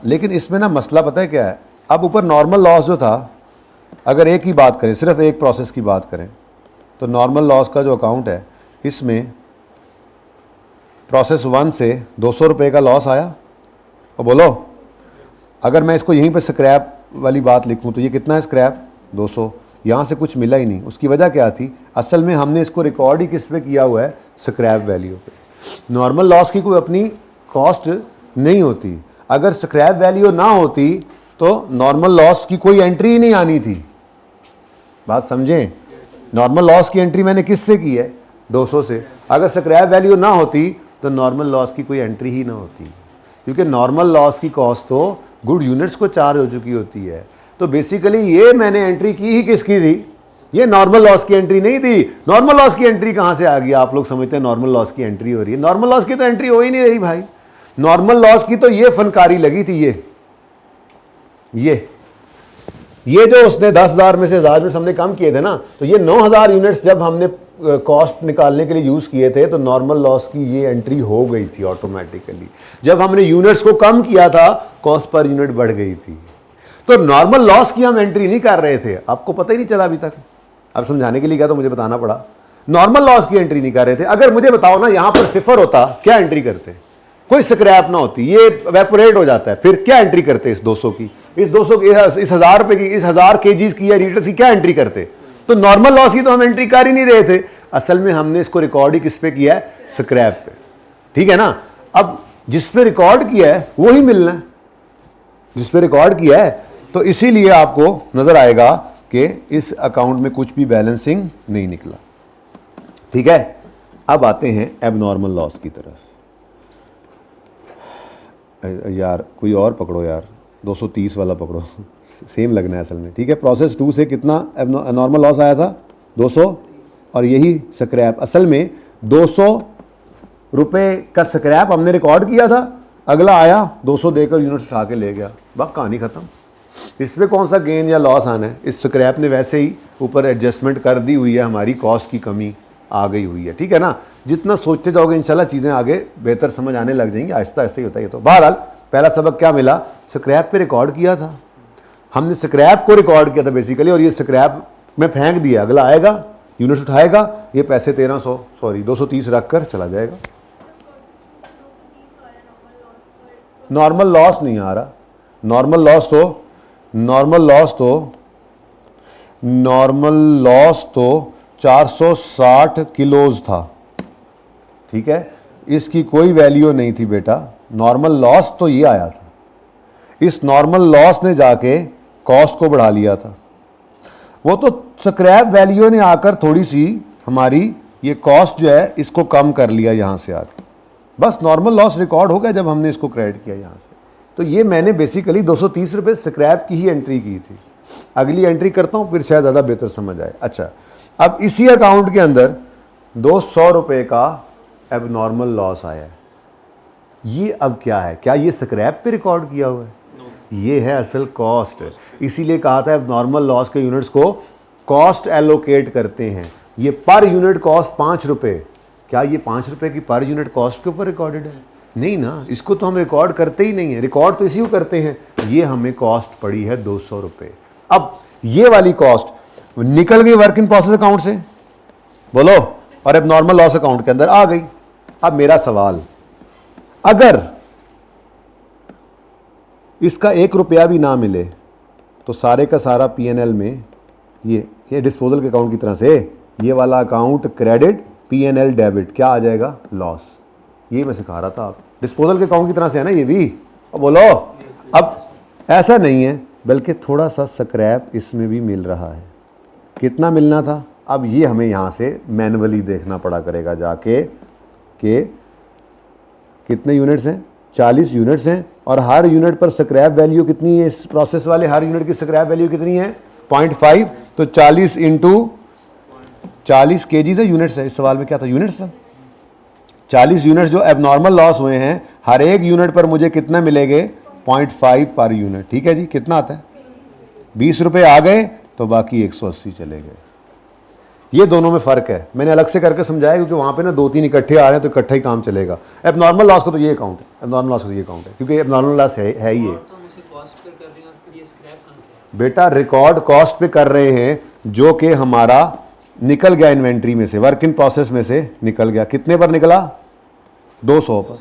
लेकिन इसमें ना मसला पता है क्या है? अब ऊपर नॉर्मल लॉस जो था, अगर एक ही बात करें, सिर्फ एक प्रोसेस की बात करें, तो नॉर्मल लॉस का जो अकाउंट है, इसमें प्रोसेस 1 से 200 रुपये का लॉस आया। और बोलो, अगर मैं इसको यहीं पे स्क्रैप वाली बात लिखूं तो ये कितना है स्क्रैप? 200। यहाँ से कुछ मिला ही नहीं। उसकी वजह क्या थी? असल में हमने इसको रिकॉर्ड ही किस पे किया हुआ है? स्क्रैप वैल्यू पे। नॉर्मल लॉस की कोई अपनी कॉस्ट नहीं होती। अगर स्क्रैप वैल्यू ना होती तो नॉर्मल लॉस की कोई एंट्री ही नहीं आनी थी। बात समझें? नॉर्मल लॉस की एंट्री मैंने किससे की है? 200 से। अगर स्क्रैप वैल्यू ना होती तो नॉर्मल लॉस की कोई एंट्री ही ना होती, क्योंकि नॉर्मल लॉस की कॉस्ट तो गुड यूनिट्स को चार्ज हो चुकी होती है। तो बेसिकली ये मैंने एंट्री की ही किसकी थी? ये नॉर्मल लॉस की एंट्री नहीं थी। नॉर्मल लॉस की एंट्री कहां से आ गई? आप लोग समझते हैं नॉर्मल लॉस की एंट्री हो रही है। नॉर्मल लॉस की तो एंट्री हो ही नहीं रही भाई। नॉर्मल लॉस की तो ये फनकारी लगी थी। ये जो उसने 10,000 में से 1000 यूनिट्स हमने कम किए थे ना, तो ये 9,000 यूनिट्स जब हमने कॉस्ट निकालने के लिए यूज किए थे तो नॉर्मल लॉस की ये एंट्री हो गई थी ऑटोमेटिकली। जब हमने यूनिट्स को कम किया था, कॉस्ट पर यूनिट बढ़ गई थी। तो नॉर्मल लॉस की हम एंट्री नहीं कर रहे थे। आपको पता ही नहीं चला अभी तक। अब समझाने के लिए क्या, तो मुझे बताना पड़ा। नॉर्मल लॉस की एंट्री नहीं कर रहे थे। अगर मुझे बताओ ना, यहां पर सिफर होता, क्या एंट्री करते? कोई स्क्रैप ना होती, ये वेपोरेट हो जाता है, फिर क्या एंट्री करते? इस 200 की, इस 200 की, इस 1000 रुपए की, इस 1000 केजीज की या लीटर्स की क्या एंट्री करते? तो नॉर्मल लॉस की तो हम एंट्री कर ही नहीं रहे थे। असल में हमने इसको रिकॉर्ड ही किस पे किया है? स्क्रैप पे। ठीक है ना? अब जिस पे रिकॉर्ड किया है वो ही मिलना है, जिस पे रिकॉर्ड किया है। तो इसीलिए आपको नजर आएगा कि इस अकाउंट में कुछ भी बैलेंसिंग नहीं निकला। ठीक है, अब आते हैं एबनॉर्मल लॉस की तरफ। यार कोई और पकड़ो यार, 230 वाला पकड़ो, सेम लगना है असल में। ठीक है, प्रोसेस 2 से कितना नॉर्मल लॉस आया था? 200, और यही स्क्रैप। असल में 200 रुपये का स्क्रैप हमने रिकॉर्ड किया था, अगला आया 200 देकर यूनिट उठा के ले गया, बस कहानी खत्म। इसमें कौन सा गेन या लॉस आना है? इस स्क्रैप ने वैसे ही ऊपर एडजस्टमेंट कर दी हुई है, हमारी कॉस्ट की कमी आ गई हुई है। ठीक है ना? जितना सोचते जाओगे इंशाल्लाह चीज़ें आगे बेहतर समझ आने लग जाएंगी, आहिस्ता आहिस्ता ही होता है ये तो। बहरहाल पहला सबक क्या मिला? स्क्रैप पे रिकॉर्ड किया था हमने, स्क्रैप को रिकॉर्ड किया था बेसिकली, और ये स्क्रैप में फेंक दिया। अगला आएगा, यूनिट उठाएगा, ये पैसे 230 रख कर चला जाएगा। नॉर्मल लॉस नहीं आ रहा। नॉर्मल लॉस तो 460 किलोज था। ठीक है, इसकी कोई वैल्यू नहीं थी बेटा। नॉर्मल लॉस तो ये आया था। इस नॉर्मल लॉस ने जाके कॉस्ट को बढ़ा लिया था। वो तो स्क्रैप वैल्यू ने आकर थोड़ी सी हमारी ये कॉस्ट जो है इसको कम कर लिया यहां से आके, बस नॉर्मल लॉस रिकॉर्ड हो गया जब हमने इसको क्रेडिट किया यहां से। तो ये मैंने बेसिकली 230 रुपये स्क्रैप की ही एंट्री की थी। अगली एंट्री करता हूं, फिर शायद ज़्यादा बेहतर समझ आए। अच्छा, अब इसी अकाउंट के अंदर 200 रुपये का एबनॉर्मल लॉस आया है। ये अब क्या है? क्या ये स्क्रैप पे रिकॉर्ड किया हुआ है? ये है असल कॉस्ट। इसीलिए कहा था एबनॉर्मल लॉस के यूनिट्स को कॉस्ट एलोकेट करते हैं। ये पर यूनिट कॉस्ट 5 रुपये। क्या ये 5 रुपये की पर यूनिट कॉस्ट के ऊपर रिकॉर्डेड है? नहीं ना, इसको तो हम रिकॉर्ड करते ही नहीं है। रिकॉर्ड तो इसी को करते हैं। ये हमें कॉस्ट पड़ी है 200 रुपये। अब ये वाली कॉस्ट निकल गई वर्क इन प्रोसेस अकाउंट से, बोलो, और एबनॉर्मल लॉस अकाउंट के अंदर आ गई। अब मेरा सवाल, अगर इसका 1 रुपया भी ना मिले तो सारे का सारा पीएनएल में ये डिस्पोजल के अकाउंट की तरह से ये वाला अकाउंट क्रेडिट, पीएनएल डेबिट, क्या आ जाएगा? लॉस। ये मैं सिखा रहा था। आप डिस्पोजल के अकाउंट की तरह से है ना ये भी। अब बोलो, अब ऐसा नहीं है, बल्कि थोड़ा सा स्क्रैप इसमें भी मिल रहा है। कितना मिलना था? अब ये हमें यहाँ से मैनुअली देखना पड़ा करेगा जाके कि कितने यूनिट्स हैं? 40 यूनिट्स हैं, और हर यूनिट पर स्क्रैप वैल्यू कितनी है? इस प्रोसेस वाले हर यूनिट की स्क्रैप वैल्यू कितनी है? 0.5। तो 40 इंटू 40 केजीज है, यूनिट्स है। इस सवाल में क्या था? यूनिट्स था। 40 यूनिट्स जो एबनॉर्मल लॉस हुए हैं, हर एक यूनिट पर मुझे कितने मिलेंगे? 0.5 पर यूनिट। ठीक है जी, कितना आता है? 20 रुपये आ गए तो बाकी 180 चले गए। ये दोनों में फ़र्क है, मैंने अलग से करके समझाया क्योंकि वहाँ पे ना 2-3 इकट्ठे आ रहे हैं तो इकट्ठा ही काम चलेगा। एबनॉर्मल लॉस का तो ये अकाउंट है, एबनॉर्मल लॉस का तो ये अकाउंट है, क्योंकि एबनॉर्मल लॉस है ही ये। बेटा रिकॉर्ड कॉस्ट पे कर रहे हैं जो कि हमारा निकल गया इन्वेंट्री में से, वर्क इन प्रोसेस में से निकल गया। कितने पर निकला? 200 पर।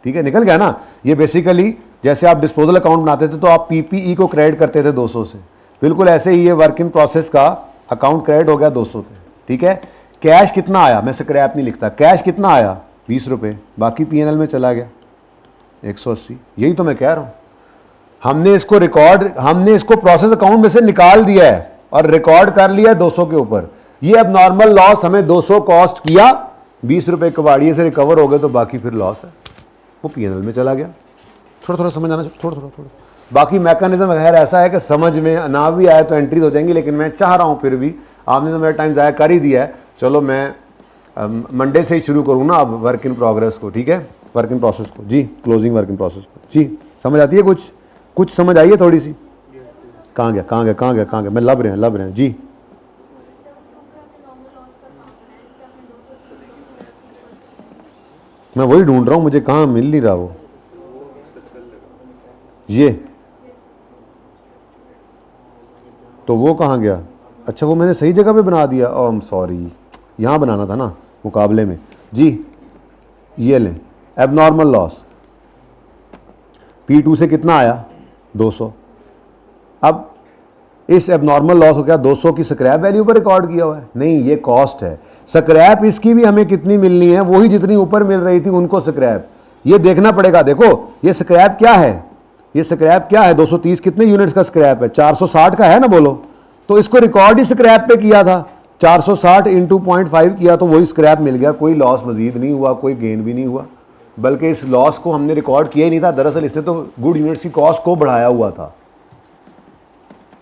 ठीक है, निकल गया ना। ये बेसिकली जैसे आप डिस्पोजल अकाउंट बनाते थे तो आप पीपीई को क्रेडिट करते थे 200 से, बिल्कुल ऐसे ही ये वर्क इन प्रोसेस का अकाउंट क्रेडिट हो गया 200 पे। ठीक है, कैश कितना आया? मैं स्क्रैप नहीं लिखता, कैश कितना आया? 20 रुपये, बाकी पीएनएल में चला गया 180। यही तो मैं कह रहा हूँ, हमने इसको प्रोसेस अकाउंट में से निकाल दिया है और रिकॉर्ड कर लिया 200 के ऊपर। ये अब नॉर्मल लॉस हमें 200 कॉस्ट किया, 20 रुपये कबाड़िए से रिकवर हो गए तो बाकी फिर लॉस है, वो पीएनएल में चला गया। थोड़ा थोड़ा समझ आना, थोड़ा बाकी मैकेनिज्म खैर ऐसा है कि समझ में ना भी आए तो एंट्रीज हो जाएंगी, लेकिन मैं चाह रहा हूँ फिर भी, आपने तो मेरा टाइम ज़ाया कर ही दिया है, चलो मैं मंडे से ही शुरू करूँ ना अब वर्क इन प्रोग्रेस को। ठीक है, वर्क इन प्रोसेस को जी, क्लोजिंग वर्क इन प्रोसेस को जी। समझ आती है? कुछ समझ आई है थोड़ी सी? कहाँ गया? मैं लब रहे हैं जी। मैं वही ढूंढ रहा हूँ, मुझे कहाँ मिल नहीं रहा वो। ये तो वो कहाँ गया? अच्छा, वो मैंने सही जगह पे बना दिया। ओह आई एम सॉरी, यहाँ बनाना था ना मुकाबले में जी। ये लें, एबनॉर्मल लॉस P2 से कितना आया? 200। अब इस एबनॉर्मल लॉस को क्या 200 की स्क्रैप वैल्यू पर रिकॉर्ड किया हुआ है? नहीं, ये कॉस्ट है। स्क्रैप इसकी भी हमें कितनी मिलनी है? वही जितनी ऊपर मिल रही थी उनको स्क्रैप। ये देखना पड़ेगा। देखो ये स्क्रैप क्या है, ये स्क्रैप क्या है? 230 कितने यूनिट्स का स्क्रैप है? 460 का है ना, बोलो। तो इसको रिकॉर्ड ही स्क्रैप पे किया था, 460 इंटू 0.5 किया तो वही स्क्रैप मिल गया। कोई लॉस मजीद नहीं हुआ, कोई गेन भी नहीं हुआ, बल्कि इस लॉस को हमने रिकॉर्ड किया ही नहीं था। दरअसल इसने तो गुड यूनिट्स की कॉस्ट को बढ़ाया हुआ था।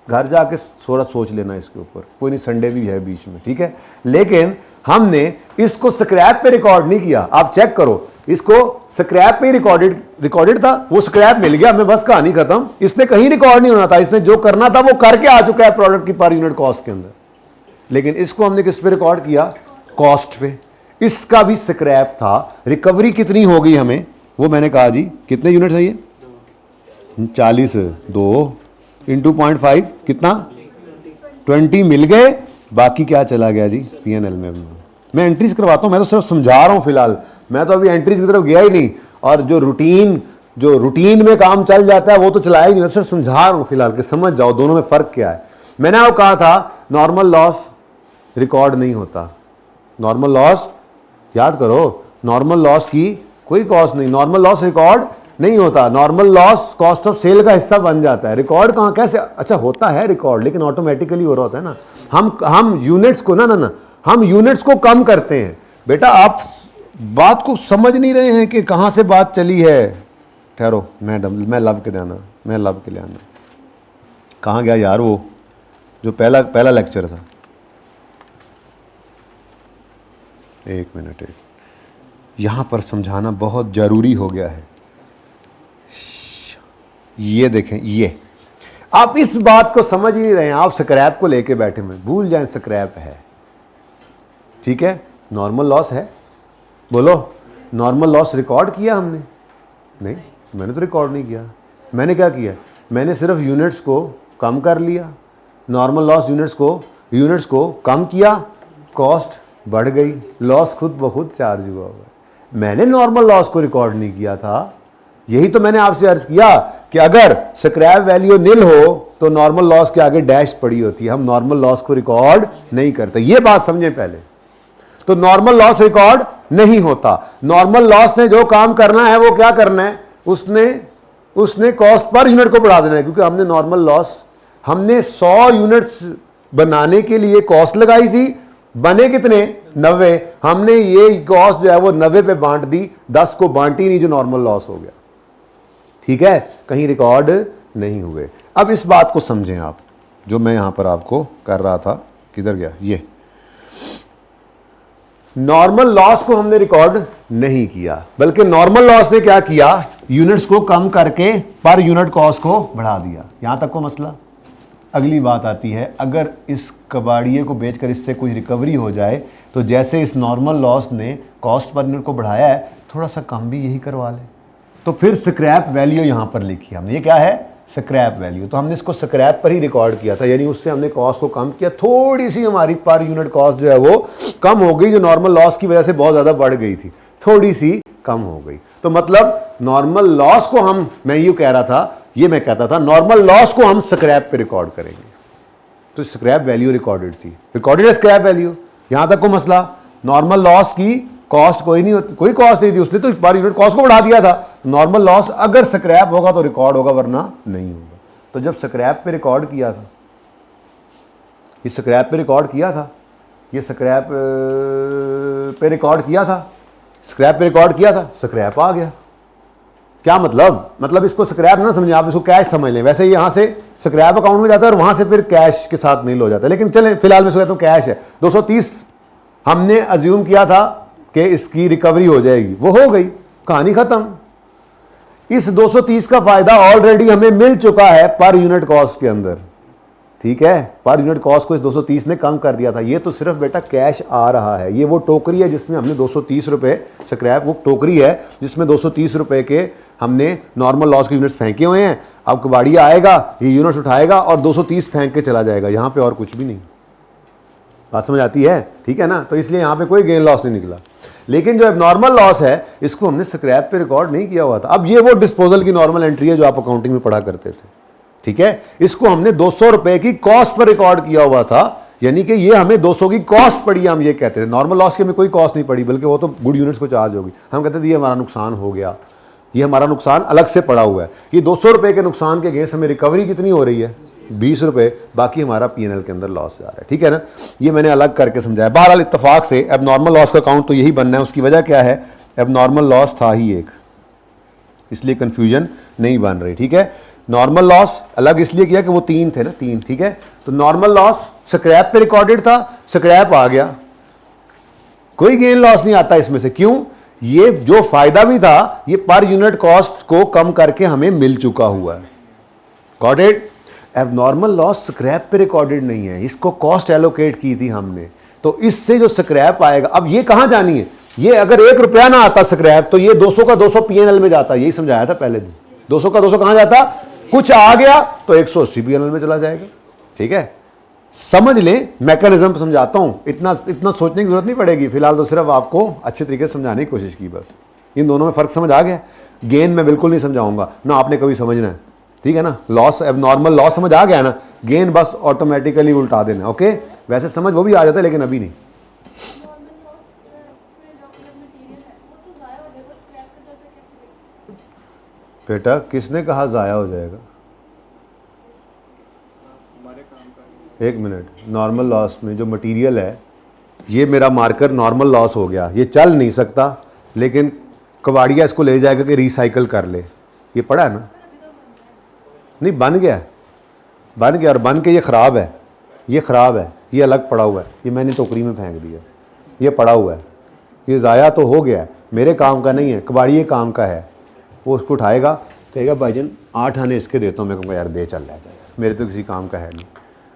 घर जाके थोड़ा सोच लेना इसके ऊपर, कोई नहीं, संडे भी है बीच में। ठीक है, लेकिन हमने इसको स्क्रैप पे रिकॉर्ड नहीं किया। आप चेक करो, इसको स्क्रैप पे रिकॉर्डेड था, वो स्क्रैप मिल गया हमें, बस कहानी खत्म। इसने कहीं रिकॉर्ड नहीं होना था, इसने जो करना था वो करके आ चुका है प्रोडक्ट की पर यूनिट कॉस्ट के अंदर। लेकिन इसको हमने किस पे रिकॉर्ड किया? कॉस्ट पे। इसका भी स्क्रैप था। रिकवरी कितनी हो गई हमें? वो मैंने कहा जी, कितने यूनिट है ये? 40, 2 इंटू 0.5 कितना? 20 मिल गए, बाकी क्या चला गया जी? पीएनएल में। मैं एंट्रीज करवाता हूँ, मैं तो सिर्फ समझा रहा हूँ फिलहाल, मैं तो अभी एंट्रीज की तरफ गया ही नहीं। और जो रूटीन में काम चल जाता है वो तो चलाया ही नहीं, मैं सिर्फ समझा रहा हूँ फिलहाल कि समझ जाओ दोनों में फ़र्क क्या है। मैंने आपको कहा था नॉर्मल लॉस रिकॉर्ड नहीं होता। नॉर्मल लॉस याद करो, नॉर्मल लॉस की कोई कॉस्ट नहीं, नॉर्मल लॉस रिकॉर्ड नहीं होता। Normal loss cost of sale का हिस्सा बन जाता है। रिकॉर्ड कहाँ, कैसे? अच्छा होता है रिकॉर्ड, लेकिन ऑटोमेटिकली हो रहा होता है ना। हम यूनिट्स को ना हम यूनिट्स को कम करते हैं। बेटा आप बात को समझ नहीं रहे हैं कि कहाँ से बात चली है। ठहरो, मैं लब के ले आना। कहाँ गया यार वो जो पहला लेक्चर था? एक मिनट, यहां पर समझाना बहुत जरूरी हो गया है। ये देखें, ये आप इस बात को समझ ही नहीं रहे हैं, आप स्क्रैप को लेके बैठे हैं। भूल जाएं स्क्रैप है। ठीक है, नॉर्मल लॉस है, बोलो। नॉर्मल लॉस रिकॉर्ड किया हमने? नहीं, मैंने तो रिकॉर्ड नहीं किया। मैंने क्या किया? मैंने सिर्फ यूनिट्स को कम कर लिया। नॉर्मल लॉस यूनिट्स को कम किया, कॉस्ट बढ़ गई, लॉस खुद ब खुद चार्ज हुआ हुआ। मैंने नॉर्मल लॉस को रिकॉर्ड नहीं किया था। यही तो मैंने आपसे अर्ज किया कि अगर स्क्रैप वैल्यू निल हो तो नॉर्मल लॉस के आगे डैश पड़ी होती है। हम नॉर्मल लॉस को रिकॉर्ड नहीं करते, ये बात समझें पहले। तो नॉर्मल लॉस रिकॉर्ड नहीं होता। नॉर्मल लॉस ने जो काम करना है वो क्या करना है? उसने कॉस्ट पर यूनिट को बढ़ा देना है। क्योंकि हमने नॉर्मल लॉस, हमने 100 यूनिट्स बनाने के लिए कॉस्ट लगाई थी, बने कितने? 90। हमने ये कॉस्ट जो है वो 90 पे बांट दी, 10 को बांटी नहीं, जो नॉर्मल लॉस हो गया। ठीक है, कहीं रिकॉर्ड नहीं हुए। अब इस बात को समझें आप, जो मैं यहां पर आपको कर रहा था। किधर गया ये? नॉर्मल लॉस को हमने रिकॉर्ड नहीं किया, बल्कि नॉर्मल लॉस ने क्या किया, यूनिट्स को कम करके पर यूनिट कॉस्ट को बढ़ा दिया। यहां तक को मसला। अगली बात आती है, अगर इस कबाड़िए को बेचकर इससे कोई रिकवरी हो जाए तो जैसे इस नॉर्मल लॉस ने कॉस्ट पर यूनिट को बढ़ाया है, थोड़ा सा कम भी यही करवा ले। तो फिर स्क्रैप वैल्यू यहां पर लिखी हमने, ये क्या है, स्क्रैप वैल्यू। तो हमने इसको स्क्रैप पर ही रिकॉर्ड किया था, यानी उससे हमने कॉस्ट को कम किया, थोड़ी सी हमारी पर यूनिट कॉस्ट जो है वो कम हो गई, जो नॉर्मल लॉस की वजह से बहुत ज़्यादा बढ़ गई थी, थोड़ी सी कम हो गई। तो मतलब नॉर्मल लॉस को हम, मैं यूँ कह रहा था, ये मैं कहता था नॉर्मल लॉस को हम स्क्रैप पे रिकॉर्ड करेंगे। तो स्क्रैप वैल्यू रिकॉर्डेड थी, रिकॉर्डेड है स्क्रैप वैल्यू। यहां तक को मसला। नॉर्मल लॉस की कॉस्ट कोई नहीं होती, कोई कॉस्ट नहीं थी, उसने तो पर यूनिट कॉस्ट को बढ़ा दिया था। नॉर्मल लॉस अगर स्क्रैप होगा तो रिकॉर्ड होगा, वरना नहीं होगा। तो जब स्क्रैप पे रिकॉर्ड किया था, ये स्क्रैप पे रिकॉर्ड किया था, ये स्क्रैप पे रिकॉर्ड किया था, स्क्रैप पे रिकॉर्ड किया था, स्क्रैप आ गया। क्या मतलब इसको स्क्रैप ना समझें आप, इसको कैश समझ लें। वैसे यहां से स्क्रैप अकाउंट में जाता है और वहां से फिर कैश के साथ नहीं हो जाता, लेकिन चलें फिलहाल मैं कहता हूं कैश है। 230 हमने अज्यूम किया था कि इसकी रिकवरी हो जाएगी, वो हो गई, कहानी खत्म। इस 230 का फायदा ऑलरेडी हमें मिल चुका है पर यूनिट कॉस्ट के अंदर, ठीक है। पर यूनिट कॉस्ट को इस 230 ने कम कर दिया था। ये तो सिर्फ बेटा कैश आ रहा है, ये वो टोकरी है जिसमें हमने 230 रुपए, स्क्रैप वो टोकरी है जिसमें 230 रुपए के हमने नॉर्मल लॉस के यूनिट्स फेंके हुए हैं। अब कबाड़िया आएगा, ये यूनिट्स उठाएगा और 230 फेंक के चला जाएगा, यहां पे और कुछ भी नहीं। बात समझ आती है, ठीक है ना। तो इसलिए यहां पे कोई गेन लॉस नहीं निकला। लेकिन जो नॉर्मल लॉस है, इसको हमने स्क्रैप पे रिकॉर्ड नहीं किया हुआ था। अब ये वो डिस्पोजल की नॉर्मल एंट्री है जो आप अकाउंटिंग में पढ़ा करते थे, ठीक है। इसको हमने 200 रुपए की कॉस्ट पर रिकॉर्ड किया हुआ था, यानी कि ये हमें 200 की कॉस्ट पड़ी, हम ये कहते थे। नॉर्मल लॉस की हमें कोई कॉस्ट नहीं पड़ी, बल्कि वो तो गुड यूनिट्स को चार्ज होगी। हम कहते थे ये हमारा नुकसान हो गया, ये हमारा नुकसान अलग से पड़ा हुआ है। ये 200 रुपए के नुकसान के अगेंस्ट हमें रिकवरी कितनी हो रही है, 20 रुपए, बाकी हमारा पीएनएल के अंदर लॉस जा रहा है, ठीक है ना। ये मैंने अलग करके समझाया। बहरहाल इत्तेफाक से अब नॉर्मल लॉस का अकाउंट तो यही बनना है। उसकी वजह क्या है, अब नॉर्मल लॉस था ही एक, इसलिए कंफ्यूजन नहीं बन रही, ठीक है। नॉर्मल लॉस अलग इसलिए किया कि वो 3 थे ना, 3, ठीक है। तो नॉर्मल लॉस स्क्रैप पे रिकॉर्डेड था, स्क्रैप आ गया, कोई गेन लॉस नहीं आता इसमें से। क्यों, ये जो फायदा भी था ये पर यूनिट कॉस्ट को कम करके हमें मिल चुका हुआ है। Got it. अब नॉर्मल लॉस स्क्रैप पे रिकॉर्डेड नहीं है, इसको कॉस्ट एलोकेट की थी हमने, तो इससे जो स्क्रैप आएगा, अब ये कहां जानी है, ये अगर 1 रुपया ना आता स्क्रैप तो ये 200 का 200 पीएनएल में जाता, यही समझाया था पहले दिन। 200 का 200 कहां जाता, कुछ आ गया तो 180 पीएनएल में चला जाएगा, ठीक है। समझ लें, मैकेनिज्म समझाता हूं, इतना सोचने की जरूरत नहीं पड़ेगी। फिलहाल तो सिर्फ आपको अच्छे तरीके से समझाने की कोशिश की, बस। इन दोनों में फर्क समझ आ गया। गेन में बिल्कुल नहीं समझाऊंगा ना, आपने कभी समझना है, ठीक है ना। लॉस, अब नॉर्मल लॉस समझ आ गया ना, गेन बस ऑटोमेटिकली उल्टा देना, ओके। वैसे समझ वो भी आ जाता है, लेकिन अभी नहीं। बेटा किसने कहा जाया हो जाएगा, एक मिनट। नॉर्मल लॉस में जो मटेरियल है, ये मेरा मार्कर नॉर्मल लॉस हो गया, ये चल नहीं सकता, लेकिन कबाड़िया इसको ले जाएगा कि रिसाइकल कर ले, ये पड़ा है ना, नहीं बन गया, बन गया, और बन के ये ख़राब है, ये ख़राब है, ये अलग पड़ा हुआ है, ये मैंने टोकरी में फेंक दिया, ये पड़ा हुआ है, ये ज़ाया तो हो गया है, मेरे काम का नहीं है, कबाड़िए काम का है। वो उसको उठाएगा, कहेगा भाईजान 8 आने इसके देता हूँ। मैं कहूँगा यार दे, चल ले जाए, मेरे तो किसी काम का है नहीं।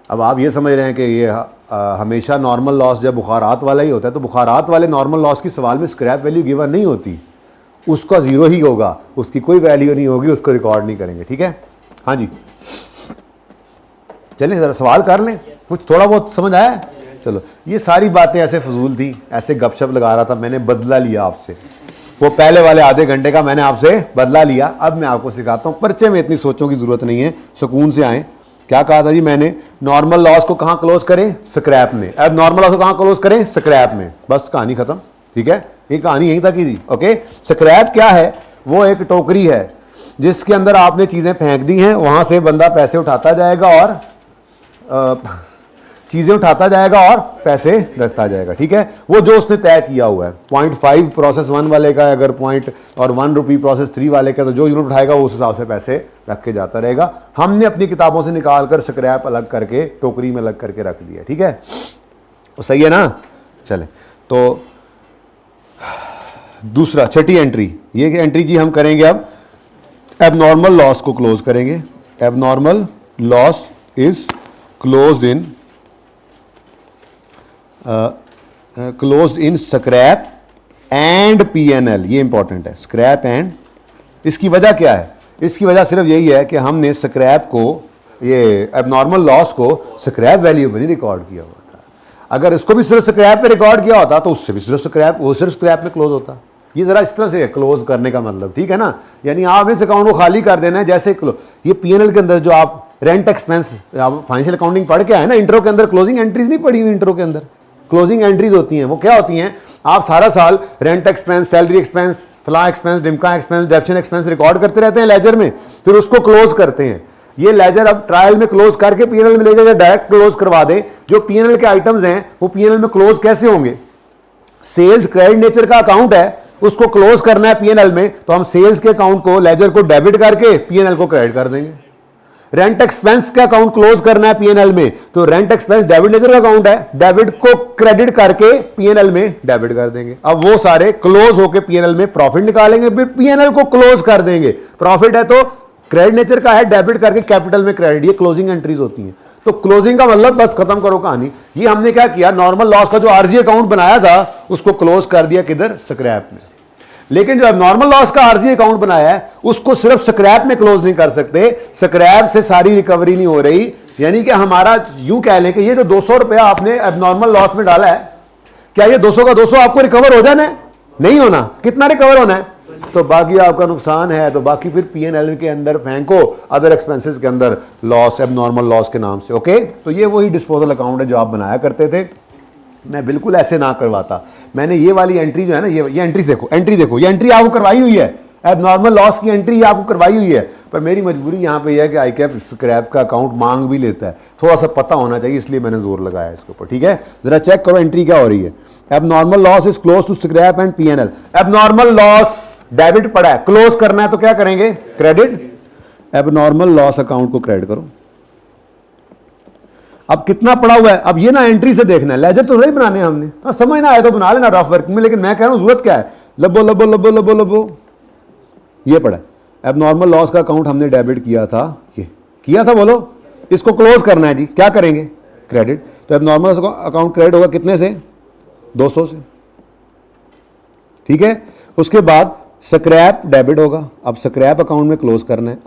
अब आप ये समझ रहे हैं कि ये हमेशा नॉर्मल लॉस जब बुखारात वाला ही होता है, तो बुखारात वाले नॉर्मल लॉस की सवाल में स्क्रैप वैल्यू गिवन नहीं होती, उसका 0 ही होगा, उसकी कोई वैल्यू नहीं होगी, उसको रिकॉर्ड नहीं करेंगे, ठीक है। हाँ जी, चलें ज़रा सवाल कर लें, कुछ थोड़ा बहुत समझ आया। चलो, ये सारी बातें ऐसे फजूल थी, ऐसे गपशप लगा रहा था, मैंने बदला लिया आपसे, वो पहले वाले आधे घंटे का मैंने आपसे बदला लिया। अब मैं आपको सिखाता हूँ, पर्चे में इतनी सोचों की जरूरत नहीं है, सुकून से आए। क्या कहा था जी मैंने, नॉर्मल लॉस को कहाँ क्लोज करें, स्क्रैप में। अब नॉर्मल लॉस को कहाँ क्लोज करें, स्क्रैप में, बस कहानी खत्म, ठीक है। ये कहानी यहीं तक ही थी, ओके। स्क्रैप क्या है, वो एक टोकरी है जिसके अंदर आपने चीजें फेंक दी हैं, वहां से बंदा पैसे उठाता जाएगा और चीजें उठाता जाएगा और पैसे रखता जाएगा, ठीक है। वो जो उसने तय किया हुआ है, 0.5 प्रोसेस 1 वाले का, अगर पॉइंट और 1 रुपी प्रोसेस 3 वाले का, तो जो यूनिट उठाएगा वो उस हिसाब से पैसे रख के जाता रहेगा। हमने अपनी किताबों से निकाल कर स्क्रैप अलग करके टोकरी में अलग करके रख दिया, ठीक है। तो सही है ना। चले, तो दूसरा छठी एंट्री, ये एंट्री जी हम करेंगे अब एबनॉर्मल लॉस को क्लोज करेंगे। Abnormal loss is closed in scrap and PNL. ये इंपॉर्टेंट है, स्क्रैप एंड। इसकी वजह क्या है? इसकी वजह सिर्फ यही है कि हमने स्क्रैप को, ये एबनॉर्मल लॉस को स्क्रैप वैल्यू में नहीं रिकॉर्ड किया हुआ था। अगर इसको भी सिर्फ स्क्रैप में रिकॉर्ड किया होता तो उससे भी सिर्फ स्क्रैप, वो सिर्फ स्क्रैप में क्लोज होता। ये जरा इस तरह से क्लोज करने का मतलब, ठीक है ना? यानी आप इस अकाउंट को खाली कर देना है जैसे ये पीएनएल के अंदर जो आप रेंट एक्सपेंस, आप फाइनेंशियल अकाउंटिंग पढ़ के आए ना, इंट्रो के अंदर क्लोजिंग एंट्रीज नहीं पढ़ी हुई। इंट्रो के अंदर क्लोजिंग एंट्रीज होती हैं, वो क्या होती हैं? आप सारा साल रेंट एक्सपेंस, सैलरी एक्सपेंस, फला एक्सपेंस, डिमका एक्सपेंस, डेप्शन एक्सपेंस रिकॉर्ड करते रहते हैं लेजर में, फिर उसको क्लोज करते हैं। ये लेजर अब ट्रायल में क्लोज करके पीएनएल में ले जाकर डायरेक्ट क्लोज करवा दे। जो पीएनएल के आइटम्स हैं वो पीएनएल में क्लोज कैसे होंगे? सेल्स क्रेडिट नेचर का अकाउंट है, उसको क्लोज करना है पीएनएल में, तो हम सेल्स के अकाउंट को, लेजर को डेबिट करके पीएनएल को क्रेडिट कर देंगे। रेंट एक्सपेंस का अकाउंट क्लोज करना है पीएनएल में, तो रेंट एक्सपेंस डेबिट नेचर का अकाउंट है, डेबिट को क्रेडिट करके पीएनएल में डेबिट कर देंगे। अब वो सारे क्लोज होके पीएनएल में प्रॉफिट निकालेंगे, फिर पीएनएल को क्लोज कर देंगे। प्रॉफिट है तो क्रेडिट नेचर का है, डेबिट करके कैपिटल में क्रेडिट। ये क्लोजिंग एंट्रीज होती हैं। तो क्लोजिंग का मतलब बस खत्म करो कहानी। ये हमने क्या किया, नॉर्मल लॉस का जो आरजी अकाउंट बनाया था उसको क्लोज कर दिया किधर? स्क्रैप में। लेकिन जो नॉर्मल लॉस का आरजी अकाउंट बनाया है उसको सिर्फ स्क्रैप में क्लोज नहीं कर सकते, स्क्रैप से सारी रिकवरी नहीं हो रही। यानी कि हमारा यूं कह लें कि ये जो 200 रुपया आपने एबनॉर्मल लॉस में डाला है, क्या ये 200 का 200 आपको रिकवर हो जाना है? नहीं होना। कितना रिकवर होना है? तो बाकी आपका नुकसान है तो बाकी फिर पीएनएल के अंदर फेंको, अदर एक्सपेंसेस के अंदर लॉस, एबनॉर्मल लॉस के नाम से। ओके, तो ये वही डिस्पोजल अकाउंट है जो आप बनाया करते थे। मैं बिल्कुल ऐसे ना करवाता। मैंने ये वाली एंट्री जो है ना, ये एंट्री देखो, एंट्री देखो, ये एंट्री आपको करवाई हुई है, एबनॉर्मल लॉस की एंट्री आपको करवाई हुई है। पर मेरी मजबूरी यहाँ पे है कि आईकैप स्क्रैप का अकाउंट मांग भी लेता है, थोड़ा सा पता होना चाहिए, इसलिए मैंने जोर लगाया इसके ऊपर। ठीक है, जरा चेक करो एंट्री क्या हो रही है। Abnormal loss is close to scrap and PNL. Abnormal loss debit पड़ा है, क्लोज करना है तो क्या करेंगे? क्रेडिट। एबनॉर्मल लॉस अकाउंट को क्रेडिट करो। अब कितना पड़ा हुआ है? अब ये ना एंट्री से देखना है, लेजर तो नहीं बनाने हमने। हाँ, समझना है तो बना लेना रफ वर्क में, लेकिन मैं कह रहा हूं जरूरत क्या है? लबो लबो लबो लबो लबो, ये पड़ा है। एबनॉर्मल लॉस का अकाउंट हमने डेबिट किया था, ये किया था, बोलो। इसको क्लोज करना है जी, क्या करेंगे? क्रेडिट। तो एबनॉर्मल अकाउंट क्रेडिट होगा कितने से? 200 से। ठीक है, उसके बाद स्क्रैप डेबिट होगा। अब स्क्रैप अकाउंट में क्लोज करना है।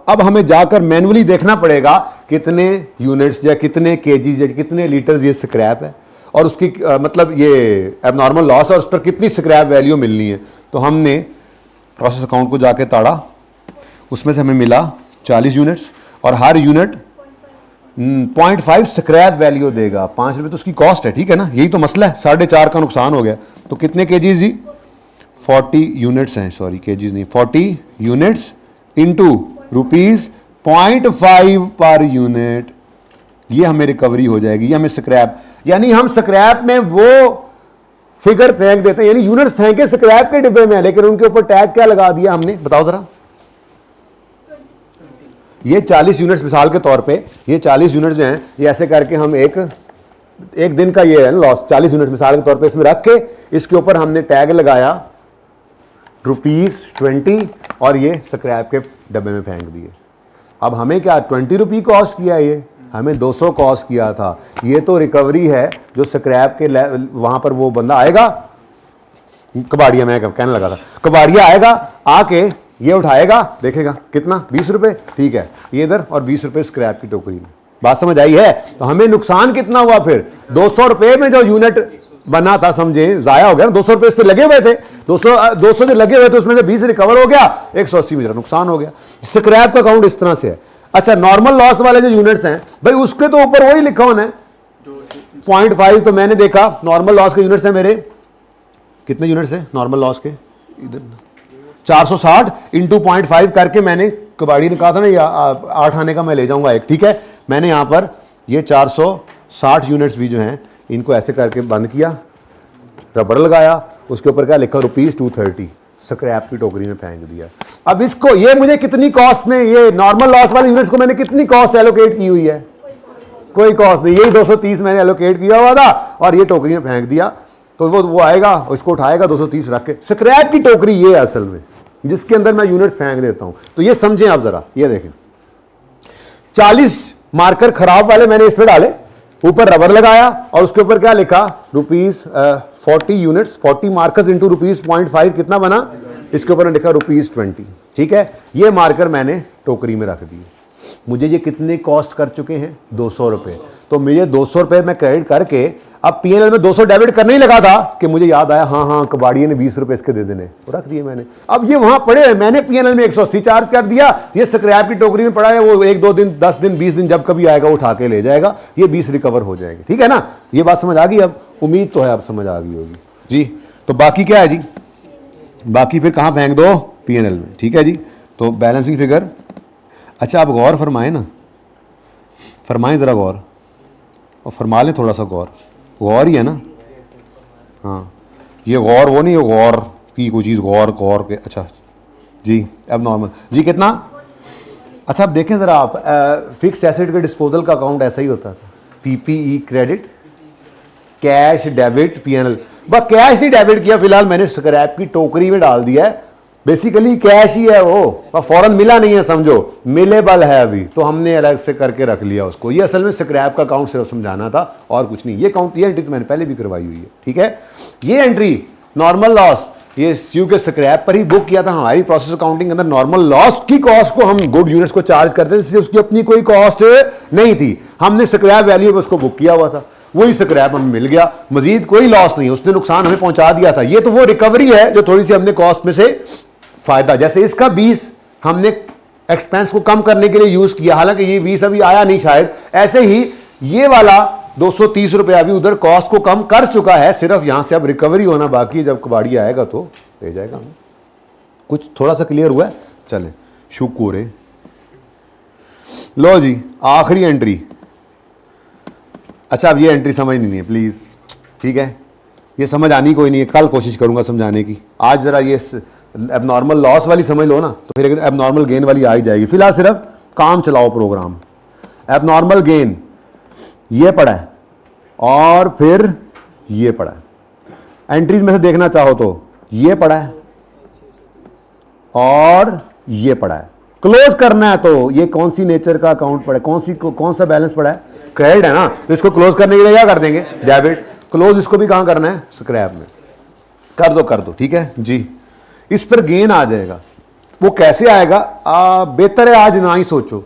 अब हमें जाकर मैन्युअली देखना पड़ेगा कितने यूनिट्स या कितने केजीज या कितने लीटर्स ये स्क्रैप है, और उसकी मतलब ये एबनॉर्मल लॉस है, और उस पर कितनी स्क्रैप वैल्यू मिलनी है। तो हमने प्रोसेस अकाउंट को जाके ताड़ा, उसमें से हमें मिला 40 यूनिट्स, और हर यूनिट 0.5 स्क्रैप वैल्यू देगा। 5 रुपये तो उसकी कॉस्ट है, ठीक है ना? यही तो मसला है, 4.5 का नुकसान हो गया। तो कितने केजीज जी? 40 यूनिट्स हैं, सॉरी केजीज नहीं, 40 यूनिट्स इंटू ₹0.5 पर यूनिट। ये हमें रिकवरी हो जाएगी, ये हमें स्क्रैप, यानी हम स्क्रैप में वो फिगर फेंक देते हैं, यानी यूनिट्स फेंके स्क्रैप के डिब्बे में, लेकिन उनके ऊपर टैग क्या लगा दिया हमने? बताओ जरा। ये 40 यूनिट्स मिसाल के तौर पे, ये 40 यूनिट्स जो हैं, ये ऐसे करके हम एक दिन का ये है लॉस, 40 यूनिट मिसाल के तौर पे इसमें रख के इसके ऊपर हमने टैग लगाया ₹20 और ये स्क्रैप के डब्बे में फेंक दिए। अब हमें क्या 20 रुपये कॉस्ट किया, ये हमें 200 कॉस्ट किया था। ये तो रिकवरी है जो स्क्रैप के वहां पर वो बंदा आएगा, कबाड़िया, मैं कहने लगा था, कबाड़िया आएगा, आके ये उठाएगा, देखेगा कितना 20 रुपये, ठीक है, ये इधर, और 20 रुपये स्क्रैप की टोकरी में। बात समझ आई है? तो हमें नुकसान कितना हुआ फिर? 200 रुपये में जो यूनिट बना था, समझे, जाया हो गया ना। 200 रुपये इस पे लगे हुए थे, 200 से लगे हुए थे, उसमें से 20 रिकवर हो गया, 180 में नुकसान हो गया। स्क्रैप का अकाउंट इस तरह से है। अच्छा, नॉर्मल लॉस वाले जो यूनिट्स हैं भाई, उसके तो ऊपर वही लिखा होना है 0.5। तो मैंने देखा नॉर्मल लॉस के यूनिट्स हैं मेरे, कितने यूनिट्स हैं नॉर्मल लॉस के? इधर 460 इंटू 0.5 करके मैंने, कबाड़ी ने कहा था ना ये 8 आने का मैं ले जाऊंगा एक, ठीक है। मैंने यहां पर ये 460 यूनिट्स भी जो हैं इनको ऐसे करके बंद किया, रबड़ लगाया, उसके ऊपर क्या लिखा? ₹230 स्क्रैप की टोकरी में फेंक दिया। अब इसको, ये मुझे कितनी कॉस्ट में, ये नॉर्मल लॉस वाले यूनिट्स को मैंने कितनी कॉस्ट एलोकेट की हुई है? कोई कॉस्ट नहीं, यही 230 मैंने एलोकेट किया हुआ था और ये टोकरी में फेंक दिया। तो वो आएगा, उसको उठाएगा 230 रख के। स्क्रैप की टोकरी ये है असल में, जिसके अंदर मैं यूनिट्स फेंक देता हूं। तो ये समझें आप जरा, ये देखें 40 मार्कर खराब वाले मैंने इसमें डाले, ऊपर रबर लगाया और उसके ऊपर क्या लिखा, ₹40 यूनिट्स, 40 मार्कर्स इंटू ₹0.5 कितना बना, इसके ऊपर लिखा ₹20। ठीक है, ये मार्कर मैंने टोकरी में रख दिए। मुझे ये कितने कॉस्ट कर चुके हैं, 200 रुपए। तो मुझे 200 रुपए मैं क्रेडिट करके अब पीएनएल में 200 डेबिट करने ही लगा था कि मुझे याद आया, हाँ कबाड़िए ने 20 रुपए इसके दे देने, वो रख दिए मैंने। अब ये वहां पड़े हैं, मैंने पीएनएल में 180 चार्ज कर दिया, ये स्क्रैप की टोकरी में पड़ा है, वो 1-2 दिन 10 दिन 20 दिन जब कभी आएगा उठा के ले जाएगा, ये 20 रिकवर हो जाएंगे। ठीक है ना, ये बात समझ आ गई, अब उम्मीद तो है अब समझ आ गई होगी जी। तो बाकी क्या है जी, बाकी फिर कहाँ फेंक दो, पीएनएल में। ठीक है जी, तो बैलेंसिंग फिगर, अच्छा आप गौर फरमाएं ना, फरमाएं ज़रा गौर, और फरमा लें थोड़ा सा गौर, गौर ही है ना, हाँ ये गौर वो नहीं, गौर की कोई चीज़, गौर गौर के, अच्छा जी अब नॉर्मल जी कितना। अच्छा अब देखें ज़रा आप, फिक्स एसेट के डिस्पोजल का अकाउंट ऐसा ही होता था, PPE credit, cash debit, PNL. बस कैश नहीं डेबिट किया फिलहाल, मैंने स्क्रैप की टोकरी में डाल दिया है, बेसिकली कैश ही है वो, फौरन मिला नहीं है, समझो मिलेबल है अभी, तो हमने अलग से करके रख लिया उसको। ये असल में स्क्रैप का अकाउंट सिर्फ समझाना था और कुछ नहीं। ये काउंट, ये एंट्री तो मैंने पहले भी करवाई हुई है। ठीक है, ये एंट्री नॉर्मल लॉस, ये क्योंकि स्क्रैप पर ही बुक किया था, हमारी प्रोसेस अकाउंटिंग के अंदर नॉर्मल लॉस की कॉस्ट को हम गुड यूनिट्स को चार्ज करते थे, इसलिए उसकी अपनी कोई कॉस्ट नहीं थी, हमने स्क्रैप वैल्यू पर उसको बुक किया हुआ था, वही स्क्रैप हमें मिल गया, मजीद कोई लॉस नहीं, उसने नुकसान हमें पहुंचा दिया था। ये तो वो रिकवरी है जो थोड़ी सी हमने कॉस्ट में से फायदा, जैसे इसका 20 हमने एक्सपेंस को कम करने के लिए यूज किया, हालांकि ये 20 अभी आया नहीं शायद, ऐसे ही ये वाला 230 रुपए अभी उधर कॉस्ट को कम कर चुका है, सिर्फ यहां से अब रिकवरी होना बाकी है, जब कबाड़ी आएगा तो ले जाएगा हमें। कुछ थोड़ा सा क्लियर हुआ है, चलें शुक्र है। लो जी आखिरी एंट्री, अच्छा अब ये एंट्री समझ नहीं है प्लीज, ठीक है, ये समझ आनी कोई नहीं है, कल कोशिश करूंगा समझाने की, आज जरा ये एबनॉर्मल लॉस वाली समझ लो ना, तो फिर एबनॉर्मल गेन वाली आ ही जाएगी। फिलहाल सिर्फ काम चलाओ प्रोग्राम। एबनॉर्मल गेन ये पड़ा है और फिर ये पड़ा है, एंट्रीज में से देखना चाहो तो ये पड़ा है और ये पड़ा है। क्लोज करना है तो ये कौन सी नेचर का अकाउंट पड़ा है, कौन सा बैलेंस पड़ा है, क्रेडिट है ना, तो इसको क्लोज करने के लिए क्या कर देंगे, डेबिट। क्लोज इसको भी कहां करना है, स्क्रैप में। कर दो ठीक है जी। इस पर गेन आ जाएगा, वो कैसे आएगा, बेहतर है आज ना ही सोचो,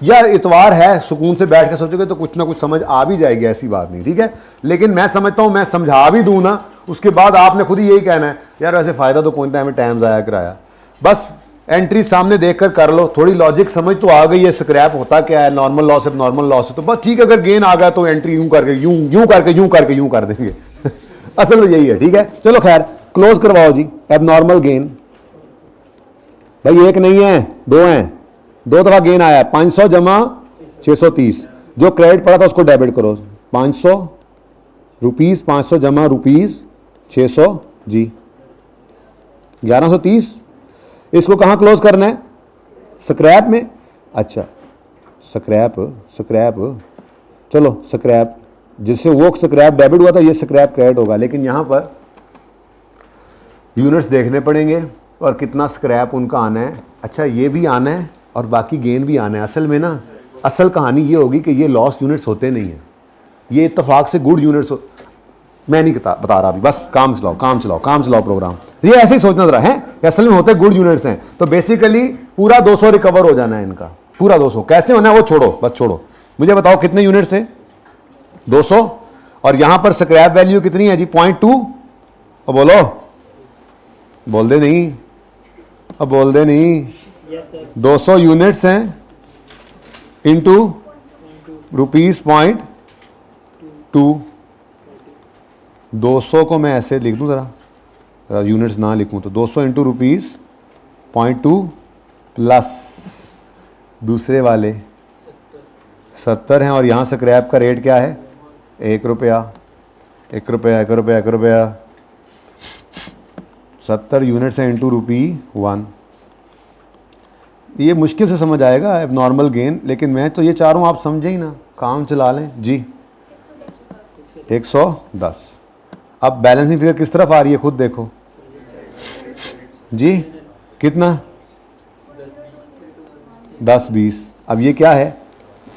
या इतवार है सुकून से बैठ के सोचोगे तो कुछ ना कुछ समझ आ भी जाएगी, ऐसी बात नहीं, ठीक है। लेकिन मैं समझता हूं मैं समझा भी दूं ना, उसके बाद आपने खुद ही यही कहना है यार वैसे फायदा तो कोई टाइम जाया कराया। बस एंट्री सामने देखकर कर लो, थोड़ी लॉजिक समझ तो आ गई है, स्क्रैप होता क्या है, नॉर्मल लॉस है, नॉर्मल लॉस है, तो बस ठीक है। अगर गेन आ गया तो एंट्री यूं करके यूं कर देंगे असल तो यही है, ठीक है। चलो खैर क्लोज करवाओ जी। एबनॉर्मल गेन भाई एक नहीं है, दो हैं, दो दफा गेन आया, 500 जमा 630, जो क्रेडिट पड़ा था उसको डेबिट करो, 500 रुपीज, 500 जमा रुपीज 600 जी 1130। इसको कहां क्लोज करना है, स्क्रैप में। अच्छा स्क्रैप चलो स्क्रैप, जिससे वो स्क्रैप डेबिट हुआ था ये स्क्रैप क्रेडिट होगा, लेकिन यहां पर यूनिट्स देखने पड़ेंगे और कितना स्क्रैप उनका आना है। अच्छा ये भी आना है और बाकी गेन भी आना है। असल में ना, असल कहानी ये होगी कि ये लॉस यूनिट्स होते नहीं हैं, ये इत्तेफाक से गुड यूनिट्स मैं नहीं बता रहा अभी, बस काम चलाओ प्रोग्राम। ये ऐसे ही सोचना जरा है, असल में होते गुड यूनिट्स हैं, तो बेसिकली पूरा 200 रिकवर हो जाना है इनका, पूरा 200 कैसे होना है वो छोड़ो, बस छोड़ो, मुझे बताओ कितने यूनिट्स हैं, 200, और यहां पर स्क्रैप वैल्यू कितनी है जी, 0.2। अब बोलो, बोल दे नहीं, अब बोल दे नहीं, 200 यूनिट्स हैं इंटू ₹0.2। 200 को मैं ऐसे लिख दूं, जरा यूनिट्स ना लिखूं तो 200 इंटू ₹0.2 प्लस दूसरे वाले 70 हैं, और यहाँ स्क्रैप का रेट क्या है, ₹1, 70 यूनिट्स हैं इंटू ₹1। ये मुश्किल से समझ आएगा एबनॉर्मल गेन, लेकिन मैं तो ये चाह रहा हूँ आप समझे ही ना, काम चला लें जी। 110। अब बैलेंसिंग फिगर किस तरफ आ रही है खुद देखो जी, कितना 10-20। अब ये क्या है,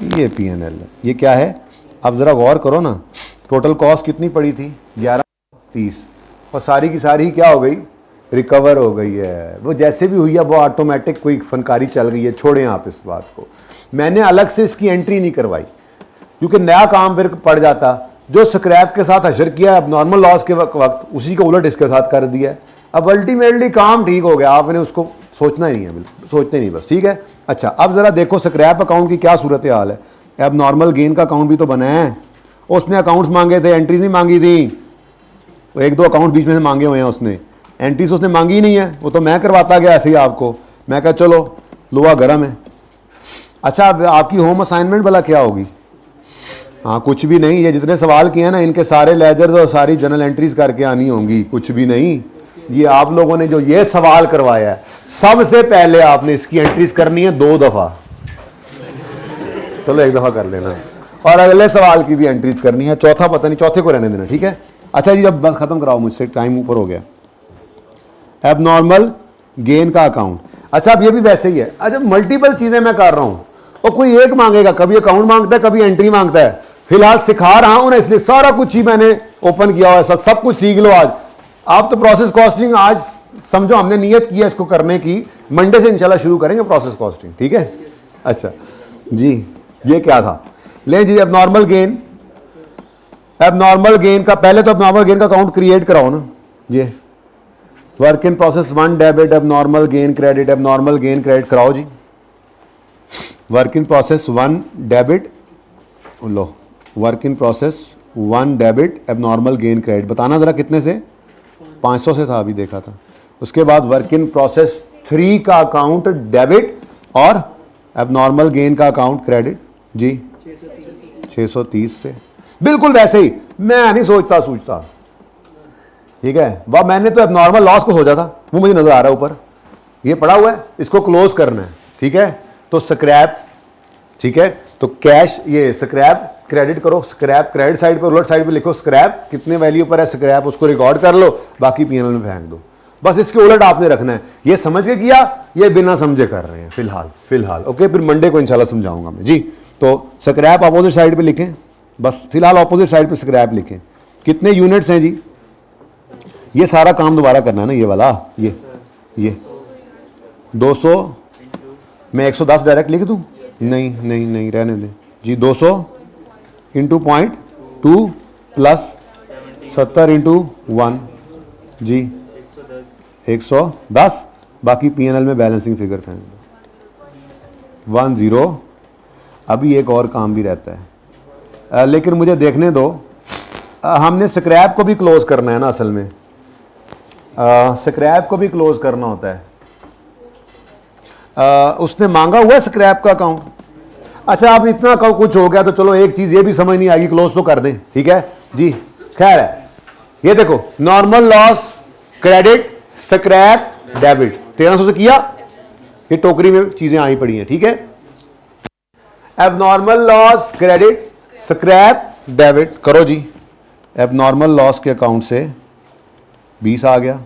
ये P&L है, ये क्या है। अब ज़रा गौर करो ना, टोटल कॉस्ट कितनी पड़ी थी 1130, और सारी की सारी क्या हो गई, रिकवर हो गई है। वो जैसे भी हुई है वो ऑटोमेटिक कोई फनकारी चल गई है, छोड़ें आप इस बात को। मैंने अलग से इसकी एंट्री नहीं करवाई क्योंकि नया काम फिर पड़ जाता। जो स्क्रैप के साथ हशर किया अब नॉर्मल लॉस के वक्त उसी का उलट इसके साथ कर दिया। अब अल्टीमेटली काम ठीक हो गया, आपने उसको सोचना ही नहीं है, बिल्कुल सोचते नहीं बस, ठीक है। अच्छा अब ज़रा देखो स्क्रैप अकाउंट की क्या सूरत हाल है। अब नॉर्मल गेन का अकाउंट भी तो बना है, उसने अकाउंट्स मांगे थे, एंट्रीज नहीं मांगी थी। 1-2 अकाउंट बीच में से मांगे हुए हैं उसने, एंट्रीज उसने मांगी ही नहीं है, वो तो मैं करवाता गया ऐसे ही आपको। मैं कहा चलो लोहा गर्म है। अच्छा अब आपकी होम असाइनमेंट भला क्या होगी। हाँ कुछ भी नहीं, ये जितने सवाल किए हैं ना इनके सारे लेजर्स और सारी जनरल एंट्रीज करके आनी होंगी, कुछ भी नहीं। ये आप लोगों ने जो ये सवाल करवाया है सबसे पहले आपने इसकी एंट्रीज करनी है 2 दफा, चलो 1 दफा कर लेना, और अगले सवाल की भी एंट्रीज करनी है, चौथा पता नहीं, चौथे को रहने देना, ठीक है। अच्छा जी अब बस खत्म कराओ मुझसे, टाइम ऊपर हो गया। एबनॉर्मल गेन का अकाउंट, अच्छा अब ये भी वैसे ही है। अच्छा मल्टीपल चीजें मैं कर रहा हूं और कोई एक मांगेगा, कभी अकाउंट मांगता है कभी एंट्री मांगता है। फिलहाल सिखा रहा हूं ना इसलिए सारा कुछ ही मैंने ओपन किया हुआ है, सब कुछ सीख लो आज। आप तो प्रोसेस कॉस्टिंग आज समझो हमने नियत किया इसको करने की, मंडे से इंशाल्लाह शुरू करेंगे प्रोसेस कॉस्टिंग, ठीक है। अच्छा जी ये क्या था, ले जी एबनॉर्मल गेन। एबनॉर्मल गेन का पहले तो एबनॉर्मल गेन का अकाउंट क्रिएट कराओ ना। ये work in process 1 debit abnormal gain credit, abnormal gain credit कराओ जी। वर्क इन प्रोसेस 1 डेबिट, लो work in process 1 debit abnormal gain credit, बताना जरा कितने से, 500 से था अभी देखा था। उसके बाद वर्क इन प्रोसेस 3 का अकाउंट डेबिट और एबनॉर्मल गेन का अकाउंट क्रेडिट जी 630 से, बिल्कुल वैसे ही। मैं नहीं सोचता, ठीक है। वह मैंने तो एबनॉर्मल लॉस को सोचा था, वो मुझे नजर आ रहा है ऊपर, ये पड़ा हुआ है, इसको क्लोज करना है, ठीक है। तो स्क्रैप, ठीक है, तो कैश, ये स्क्रैप क्रेडिट करो, स्क्रैप क्रेडिट साइड पर, उलट साइड पे लिखो स्क्रैप कितने वैल्यू पर है स्क्रैप, उसको रिकॉर्ड कर लो, बाकी P&L में फेंक दो। बस इसके उलट आपने रखना है। ये समझ के किया, ये बिना समझे कर रहे हैं फिलहाल ओके। फिर मंडे को इंशाल्लाह समझाऊंगा मैं जी। तो स्क्रैप अपोजिट साइड पे लिखें, बस फिलहाल अपोजिट साइड पे स्क्रैप लिखें। कितने यूनिट्स हैं जी, ये सारा काम दोबारा करना है ना, ये वाला, ये 200, मैं 110 डायरेक्ट लिख दूं, नहीं रहने दें जी। 200 इंटू 0.2 प्लस 70 इंटू 1 जी 110, बाकी P&L में बैलेंसिंग फिगर फेंक दो 10। अभी एक और काम भी रहता है, लेकिन मुझे देखने दो। हमने स्क्रैप को भी क्लोज करना है ना, असल में स्क्रैप को भी क्लोज करना होता है। उसने मांगा हुआ है स्क्रैप का अकाउंट। अच्छा अब इतना कुछ हो गया तो चलो एक चीज ये भी समझ नहीं आएगी, क्लोज तो कर दें, ठीक है जी। खैर है, ये देखो normal loss credit scrap debit 1300 से किया, ये टोकरी में चीजें आई पड़ी हैं, ठीक है। Abnormal loss credit scrap debit करो जी। एबनॉर्मल लॉस के अकाउंट से 20 आ गया,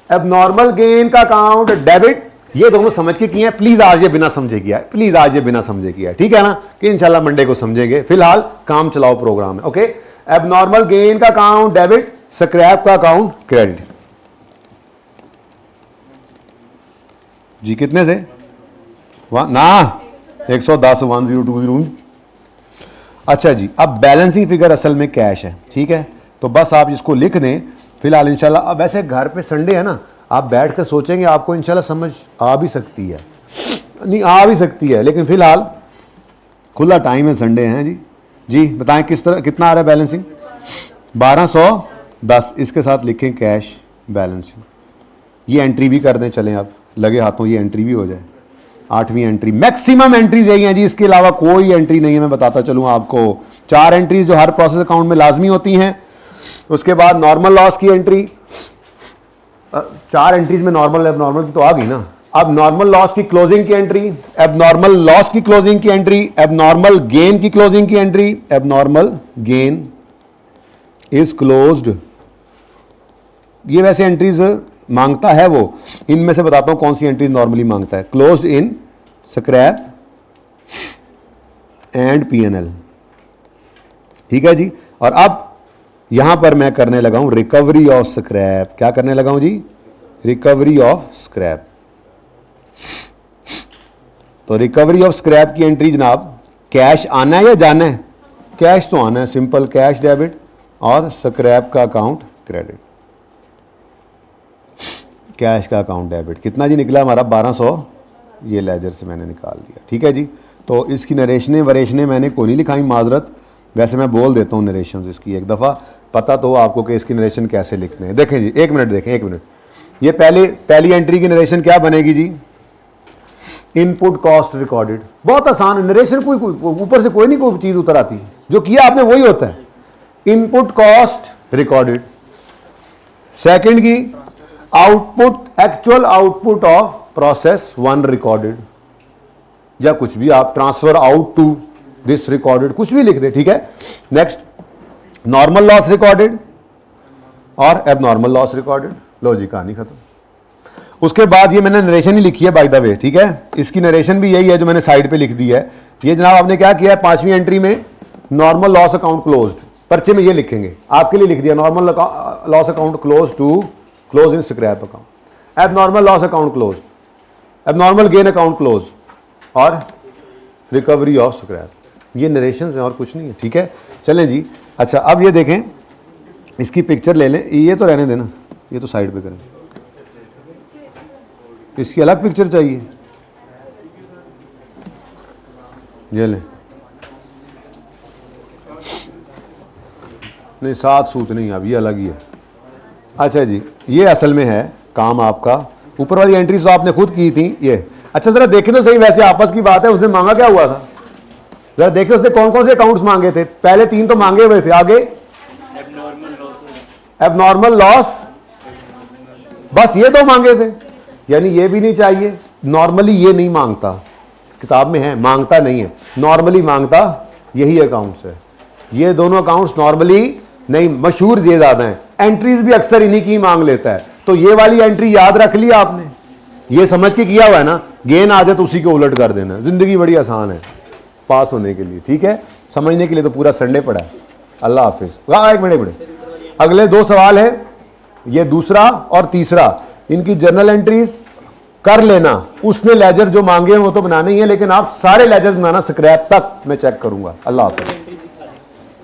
एबनॉर्मल गेन का अकाउंट डेबिट, ये दोनों समझ के किए हैं। प्लीज आज ये बिना समझे किया है, प्लीज आज ये बिना समझे किया है, ठीक है ना, कि इंशाल्लाह मंडे को समझेंगे। फिलहाल काम चलाओ प्रोग्राम है, ओके। एबनॉर्मल गेन का अकाउंट डेबिट, स्क्रैप का अकाउंट क्रेडिट जी। कितने से ना 110 1020। अच्छा जी अब बैलेंसिंग फिगर असल में कैश है, ठीक है। तो बस आप इसको लिख दें फिलहाल इंशाल्लाह। अब वैसे घर पे संडे है ना, आप बैठ कर सोचेंगे आपको इंशाल्लाह समझ आ भी सकती है, नहीं आ भी सकती है, लेकिन फिलहाल खुला टाइम है, संडे है जी। बताएं किस तरह कितना आ रहा है बैलेंसिंग, 1210। इसके साथ लिखें कैश बैलेंसिंग, ये एंट्री भी कर दें, चलें आप लगे हाथों ये एंट्री भी हो जाए। 8वीं एंट्री, मैक्सिमम एंट्रीज यही हैं जी, इसके अलावा कोई एंट्री नहीं है। मैं बताता चलूँ आपको, 4 एंट्रीज जो हर प्रोसेस अकाउंट में लाजमी होती हैं। उसके बाद नॉर्मल लॉस की एंट्री, 4 एंट्रीज में नॉर्मल एबनॉर्मल की तो आ गई ना। अब नॉर्मल लॉस की क्लोजिंग की एंट्री, एबनॉर्मल लॉस की क्लोजिंग की एंट्री, एबनॉर्मल गेन की क्लोजिंग की entry, abnormal gain is closed, ये वैसे एंट्रीज मांगता है वो, इनमें से बताता हूं कौन सी एंट्रीज नॉर्मली मांगता है। Closed in scrap and P&L, ठीक है जी। और अब यहां पर मैं करने लगा हूं रिकवरी ऑफ स्क्रैप। क्या करने लगा हूं जी? Recovery of scrap. तो रिकवरी ऑफ स्क्रैप की एंट्री जनाब, कैश आना है या जाना है? कैश तो आना है, सिंपल कैश डेबिट और स्क्रैप का अकाउंट क्रेडिट। कैश का अकाउंट डेबिट कितना जी निकला हमारा? 1200, ये लेजर से मैंने निकाल दिया, ठीक है जी। तो इसकी नरेशने वरेशने मैंने कोई नहीं लिखाई, माजरत, वैसे मैं बोल देता हूँ नरेशन इसकी, एक दफ़ा पता तो आपको कि इसकी नरेशन कैसे लिखते हैं। देखें जी, एक मिनट देखें, एक मिनट। ये पहली एंट्री की नरेशन क्या बनेगी जी? Input cost recorded. बहुत आसान नरेशन, कोई ऊपर से कोई नहीं कोई चीज़ उतर आती, जो किया आपने वही होता है। Input cost recorded. सेकंड की output, actual output of process 1 recorded, या कुछ भी आप transfer out to this recorded, कुछ भी लिख दे, ठीक है। नेक्स्ट नॉर्मल लॉस रिकॉर्डेड और एबनॉर्मल लॉस रिकॉर्डेड। लो जी, कहानी खत्म। उसके बाद ये मैंने नरेशन ही लिखी है बाय द वे, ठीक है। इसकी नरेशन भी यही है जो मैंने साइड पे लिख दी है। ये जनाब आपने क्या किया है, 5वीं एंट्री में नॉर्मल लॉस अकाउंट क्लोज्ड, पर्चे में ये लिखेंगे, आपके लिए लिख दिया normal loss account close to close in scrap account, abnormal loss account close, abnormal gain account close और रिकवरी ऑफ स्क्रैप। ये नरेशन है और कुछ नहीं है, ठीक है। चलें जी। अच्छा, अब ये देखें, इसकी पिक्चर ले लें, ये तो रहने देना, ये तो साइड पे करें, इसकी अलग पिक्चर चाहिए, ये लें। नहीं, 7 सूत नहीं, अब ये अलग ही है। अच्छा जी, ये असल में है काम आपका, ऊपर वाली एंट्रीज तो आपने खुद की थी ये। अच्छा जरा देखें तो सही, वैसे आपस की बात है, उसने मांगा क्या हुआ था? जरा देखें उसने कौन कौन से अकाउंट्स मांगे थे। पहले 3 तो मांगे हुए थे, आगे एबनॉर्मल लॉस, बस ये 2 मांगे थे, यानी ये भी नहीं चाहिए। नॉर्मली ये नहीं मांगता, किताब में है, मांगता नहीं है, नॉर्मली मांगता यही अकाउंट्स है। ये दोनों अकाउंट्स नॉर्मली नहीं, मशहूर ये ज्यादा है, एंट्रीज भी अक्सर इन्हीं की मांग लेता है। तो ये वाली एंट्री याद रख लिया आपने, ये समझ के किया हुआ है ना, गेन आ जाए तो उसी को उलट कर देना। जिंदगी बड़ी आसान है पास होने के लिए, ठीक है। समझने के लिए तो पूरा संडे पड़ा है। अल्लाह हाफिज। एक मिनट, अगले 2 सवाल है, ये दूसरा और तीसरा, इनकी जर्नल एंट्रीज कर लेना। उसने लेजर जो मांगे हैं वो तो बनाने ही है, लेकिन आप सारे लेजर बनाना स्क्रैप तक मैं चेक करूंगा। अल्लाह हाफिज।